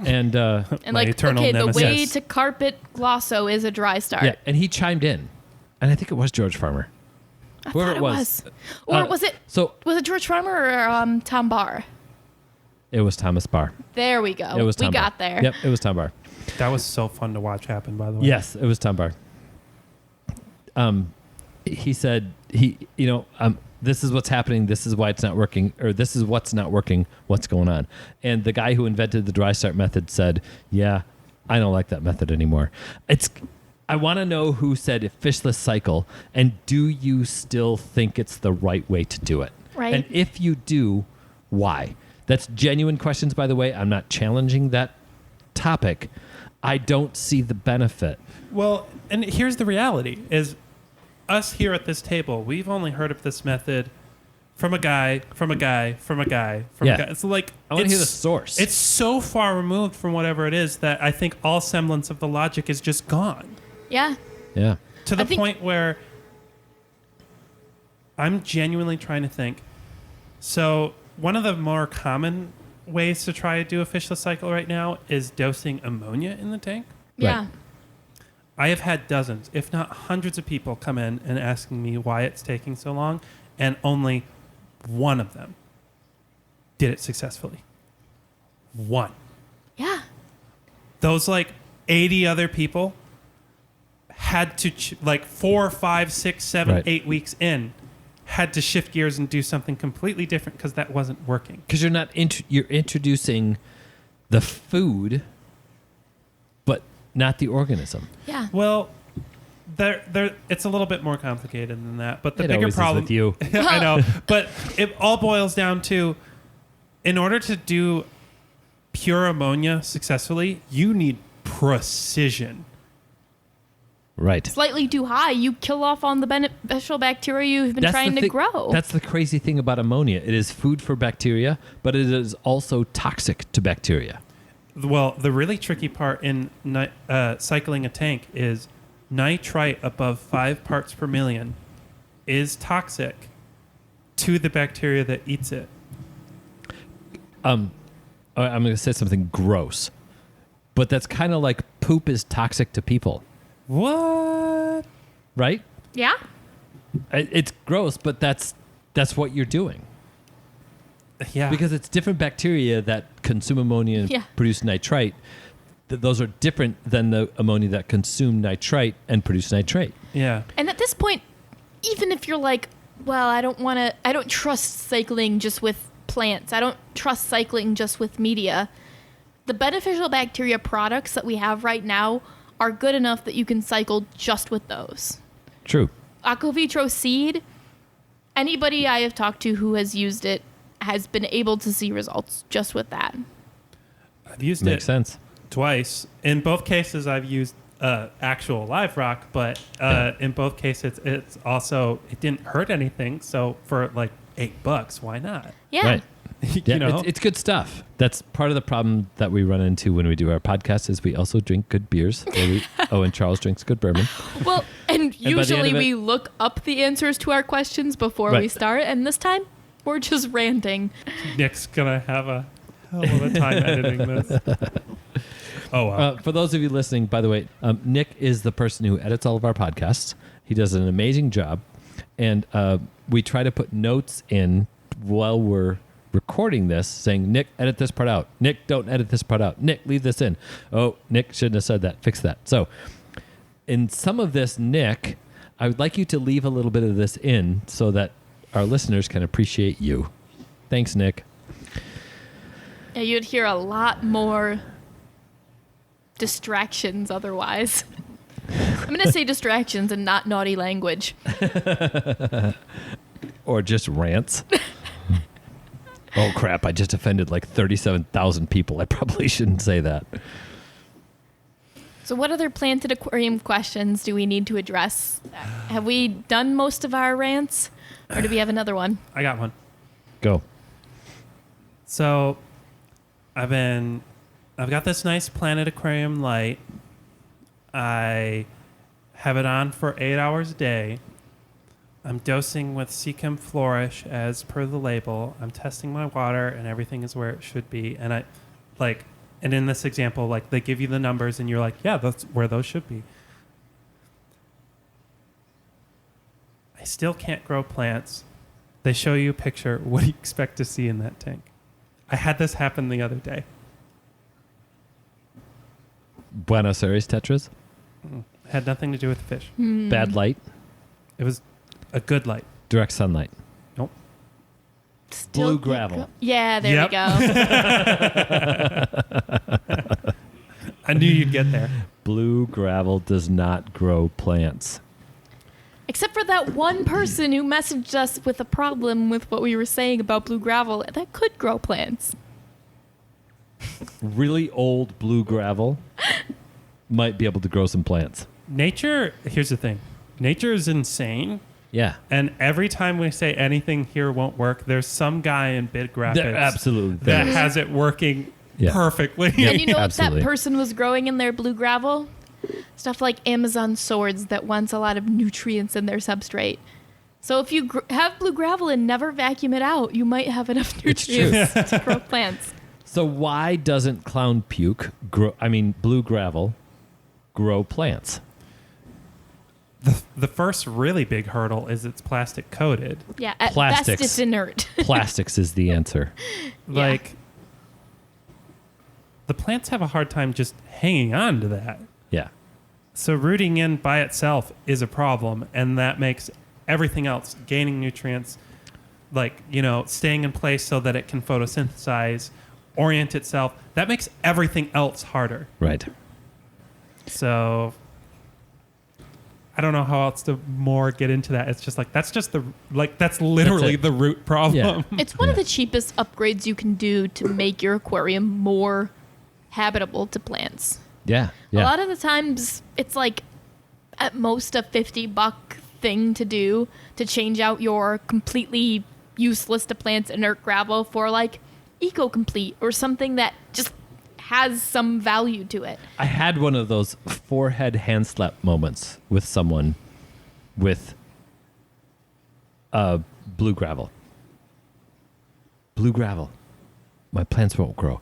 And And My like, eternal okay, nemesis. the way to carpet Glosso is a dry start. yeah, and he chimed in, and I think it was George Farmer. I Whoever thought it was. Or was it So George Farmer or Tom Barr? It was Thomas Barr. There we go. It was Tom we Barr. got there. Yep, it was Tom Barr. That was so fun to watch happen, by the way. Yes, it was Tom Barr. He said this is what's happening. This is why it's not working, or this is what's not working. What's going on? And the guy who invented the dry start method said, "Yeah, I don't like that method anymore." I want to know who said a fishless cycle, and do you still think it's the right way to do it? Right. And if you do, why? That's genuine questions, by the way. I'm not challenging that topic. I don't see the benefit. Well, and here's the reality is us here at this table, we've only heard of this method from a guy, from a guy, from a guy, from Yeah. a guy. It's like I want to hear the source. It's so far removed from whatever it is that I think all semblance of the logic is just gone. Yeah. Yeah. To the I think- point where I'm genuinely trying to think. So one of the more common ways to try to do a fishless cycle right now is dosing ammonia in the tank. Yeah. Right. I have had dozens, if not hundreds of people come in and asking me why it's taking so long, and only one of them did it successfully. One. Yeah. Those 80 other people had to, 4, 5, 6, 7, Right. 8 weeks in, had to shift gears and do something completely different because that wasn't working. Because you're introducing the food, but not the organism. Yeah. Well, it's a little bit more complicated than that. But the It bigger always is problem with you. I know, but it all boils down to, in order to do pure ammonia successfully, you need precision. Right. Slightly too high, you kill off on the beneficial bacteria you've been trying to grow. That's the crazy thing about ammonia. It is food for bacteria, but it is also toxic to bacteria. Well, the really tricky part in cycling a tank is nitrite above 5 parts per million is toxic to the bacteria that eats it. I'm going to say something gross, but that's kind of like poop is toxic to people, What? right? Yeah. It's gross, but that's what you're doing. Yeah. Because it's different bacteria that consume ammonia and Yeah. produce nitrite. Those are different than the ammonia that consume nitrite and produce nitrate. Yeah. And at this point, even if you're like, well, I don't trust cycling just with plants. I don't trust cycling just with media. The beneficial bacteria products that we have right now are good enough that you can cycle just with those. True. Aquavitro seed, anybody I have talked to who has used it has been able to see results just with that. I've used Makes it sense. twice. In both cases, I've used actual live rock, but in both cases, it didn't hurt anything. So for $8, why not? Yeah. Right. You Yeah, know? it's good stuff. That's part of the problem that we run into when we do our podcast is we also drink good beers. And Charles drinks good bourbon. Well, and by the end usually of it- we look up the answers to our questions before we Right. start, and this time we're just ranting. Nick's gonna have a hell of a time editing this. Oh wow. For those of you listening, by the way, Nick is the person who edits all of our podcasts. He does an amazing job. And we try to put notes in while we're recording this saying, Nick, edit this part out. Nick, don't edit this part out. Nick, leave this in. Oh, Nick shouldn't have said that. Fix that. So in some of this, Nick, I would like you to leave a little bit of this in so that our listeners can appreciate you. Thanks, Nick. Yeah, you'd hear a lot more distractions otherwise. I'm going to say distractions and not naughty language. Or just rants. Oh, crap. I just offended 37,000 people. I probably shouldn't say that. So what other planted aquarium questions do we need to address? Have we done most of our rants? Or do we have another one? I got one. Go. So I've got this nice Planet Aquarium light. I have it on for 8 hours a day. I'm dosing with Seachem Flourish as per the label. I'm testing my water and everything is where it should be. And and in this example, they give you the numbers and you're like, yeah, that's where those should be. I still can't grow plants. They show you a picture. What do you expect to see in that tank? I had this happen the other day. Buenos Aires tetras. It had nothing to do with the fish. Bad light. It was a good light. Direct sunlight. Nope. Still Blue can't gravel. go- Yeah, there Yep. we go. I knew you'd get there. Blue gravel does not grow plants. Except for that one person who messaged us with a problem with what we were saying about blue gravel that could grow plants. Really old blue gravel might be able to grow some plants. Nature, here's the thing. Nature is insane. Yeah. And every time we say anything here won't work, there's some guy in Big Rapids Absolutely. that There is. has it working Yeah. perfectly. Yep. And you know what Absolutely. that person was growing in their blue gravel? Stuff like Amazon swords that wants a lot of nutrients in their substrate. So if you have blue gravel and never vacuum it out, you might have enough It's true. nutrients to grow plants. So why doesn't clown puke grow? I mean, blue gravel grow plants. The first really big hurdle is it's plastic coated. Yeah, at Plastics. best it's inert. Plastics is the answer. Yeah. Like, the plants have a hard time just hanging on to that. Yeah. So rooting in by itself is a problem, and that makes everything else, gaining nutrients, like, staying in place so that it can photosynthesize, orient itself, that makes everything else harder. Right. So I don't know how else to more get into that. It's just like that's literally it. the root problem. Yeah. It's one of the cheapest upgrades you can do to make your aquarium more habitable to plants. Yeah. A Yeah. lot of the times it's like at most a $50 thing to do to change out your completely useless to plants inert gravel for like eco-complete or something that just has some value to it. I had one of those forehead hand slap moments with someone with blue gravel. Blue gravel. My plants won't grow.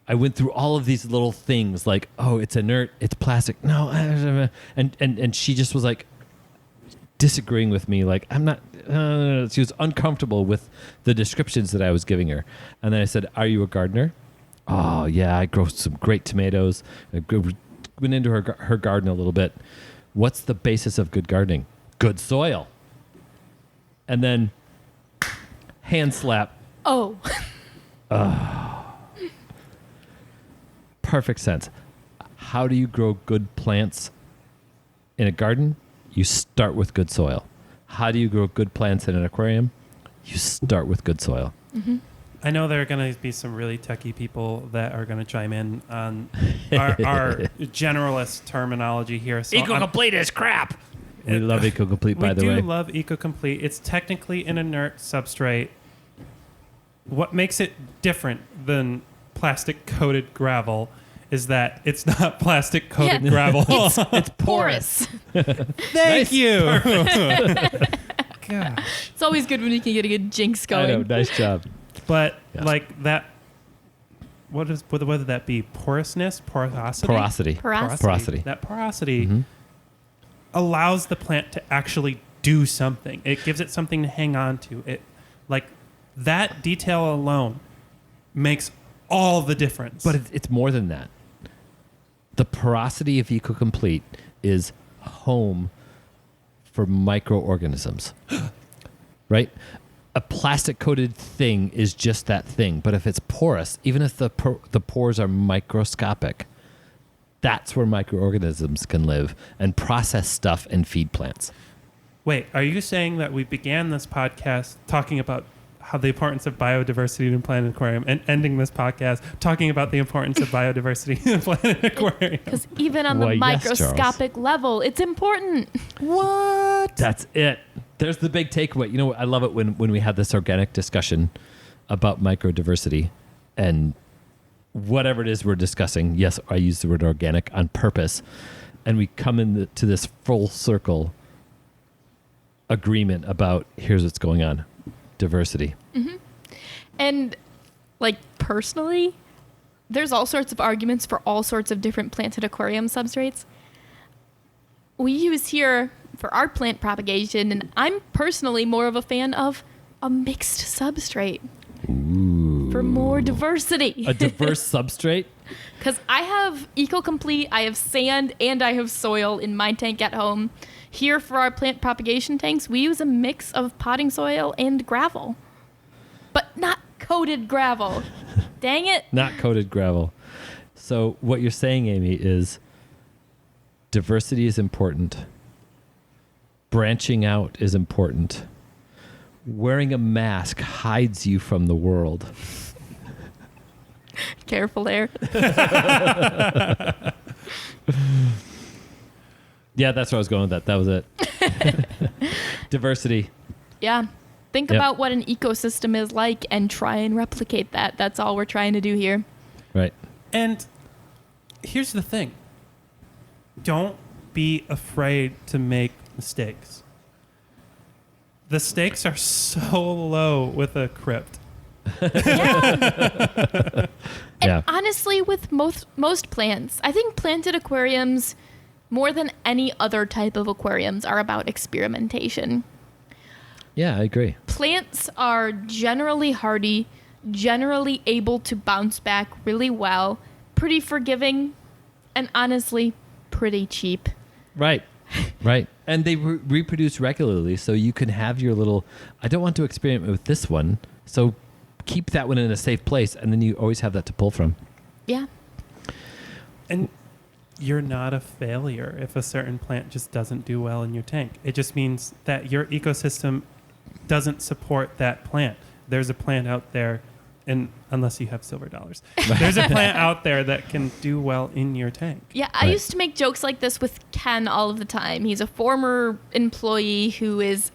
I went through all of these little things like, oh, it's inert, it's plastic. No, and she just was like disagreeing with me. Like, I'm not. She was uncomfortable with the descriptions that I was giving her. And then I said, "Are you a gardener?" Oh yeah, I grow some great tomatoes. I went into her garden a little bit. What's the basis of good gardening? Good soil. And then hand slap. Oh, Perfect sense. How do you grow good plants in a garden? You start with good soil. How do you grow good plants in an aquarium? You start with good soil. I know there are going to be some really techie people that are going to chime in on our generalist terminology here. So Eco-complete is crap. We love Eco-complete, by the we way. do love Eco-complete. It's technically an inert substrate. What makes it different than plastic-coated gravel is that it's not plastic-coated Yeah. gravel. it's porous. Thank you. Gosh. It's always good when you can get a good jinx I going. know, nice job. But Yeah. like that, whether that be porousness, porosity, Porosity. That porosity Mhm. allows the plant to actually do something. It gives it something to hang on to. It like that detail alone makes all the difference. But it's more than that. The porosity of Eco-complete is home for microorganisms, right? A plastic-coated thing is just that thing. But if it's porous, even if the pores are microscopic, that's where microorganisms can live and process stuff and feed plants. Wait, are you saying that we began this podcast talking about how the importance of biodiversity in Planet Aquarium and ending this podcast talking about the importance of biodiversity in Planet Aquarium? Because even on the Why, yes, microscopic level, it's important. What? That's it. There's the big takeaway. You know, I love it when we have this organic discussion about microdiversity and whatever it is we're discussing. Yes, I use the word organic on purpose. And we come to this full circle agreement about here's what's going on. Diversity. And like personally, there's all sorts of arguments for all sorts of different planted aquarium substrates. We use here for our plant propagation, and I'm personally more of a fan of a mixed substrate. Ooh. for more diversity. A diverse substrate? Because I have EcoComplete, I have sand, and I have soil in my tank at home. Here for our plant propagation tanks, we use a mix of potting soil and gravel. But not coated gravel. Dang it. Not coated gravel. So what you're saying, Amy, is diversity is important. Branching out is important. Wearing a mask hides you from the world. Careful there. Yeah, that's where I was going with that. That was it. Diversity. Yeah. Think Yep. about what an ecosystem is like and try and replicate that. That's all we're trying to do here. Right. And here's the thing. Don't be afraid to make mistakes. The stakes are so low with a crypt. Yeah. And Yeah. honestly, with most plants, I think planted aquariums, more than any other type of aquariums, are about experimentation. Yeah, I agree. Plants are generally hardy, generally able to bounce back really well, pretty forgiving, and honestly, pretty cheap. Right. Right. And they reproduce regularly, so you can have your little, I don't want to experiment with this one, so keep that one in a safe place, and then you always have that to pull from. Yeah. And you're not a failure if a certain plant just doesn't do well in your tank. It just means that your ecosystem doesn't support that plant. There's a plant out there, and unless you have silver dollars, there's a plant out there that can do well in your tank. Yeah, I Right. used to make jokes like this with Ken all of the time. He's a former employee who is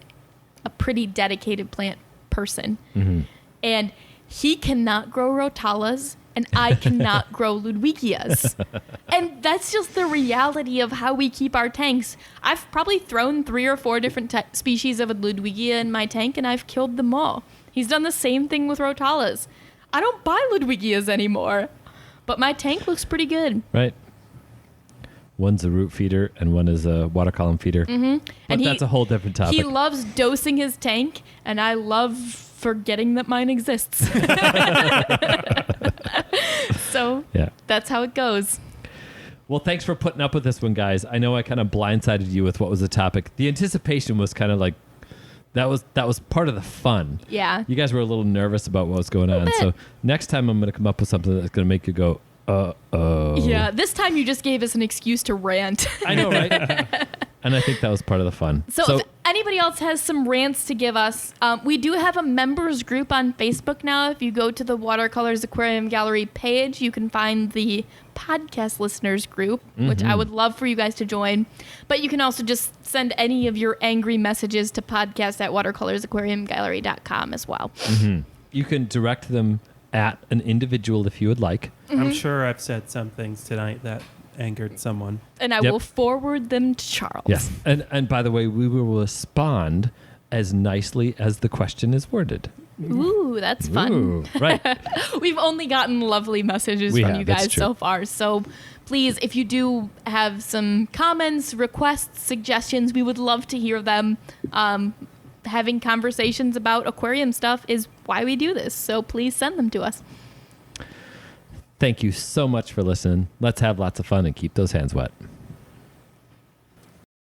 a pretty dedicated plant person. Mm-hmm. And he cannot grow rotalas, and I cannot grow Ludwigias. And that's just the reality of how we keep our tanks. I've probably thrown 3 or 4 different species of a Ludwigia in my tank, and I've killed them all. He's done the same thing with rotalas. I don't buy Ludwigias anymore, but my tank looks pretty good. Right. One's a root feeder, and one is a water column feeder. Mm-hmm. But And that's a whole different topic. He loves dosing his tank, and I love forgetting that mine exists. So Yeah. that's how it goes. Well, thanks for putting up with this one, guys. I know I kind of blindsided you with what was the topic. The anticipation was kind of like, that was part of the fun. Yeah. You guys were a little nervous about what was going on. bit. So next time I'm going to come up with something that's going to make you go, uh-oh. Yeah, this time you just gave us an excuse to rant. I know, right? And I think that was part of the fun. So if anybody else has some rants to give us, we do have a members group on Facebook now. If you go to the Watercolors Aquarium Gallery page, you can find the podcast listeners group, which I would love for you guys to join. But you can also just send any of your angry messages to podcast@watercolorsaquariumgallery.com as well. You can direct them at an individual if you would like. I'm sure I've said some things tonight that angered someone. And I Yep. will forward them to Charles. Yes. And by the way, we will respond as nicely as the question is worded. Ooh, that's fun. Ooh, right. We've only gotten lovely messages We from have, you that's guys true. so far. So please, if you do have some comments, requests, suggestions, we would love to hear them. Having conversations about aquarium stuff is why we do this. So please send them to us. Thank you so much for listening. Let's have lots of fun and keep those hands wet.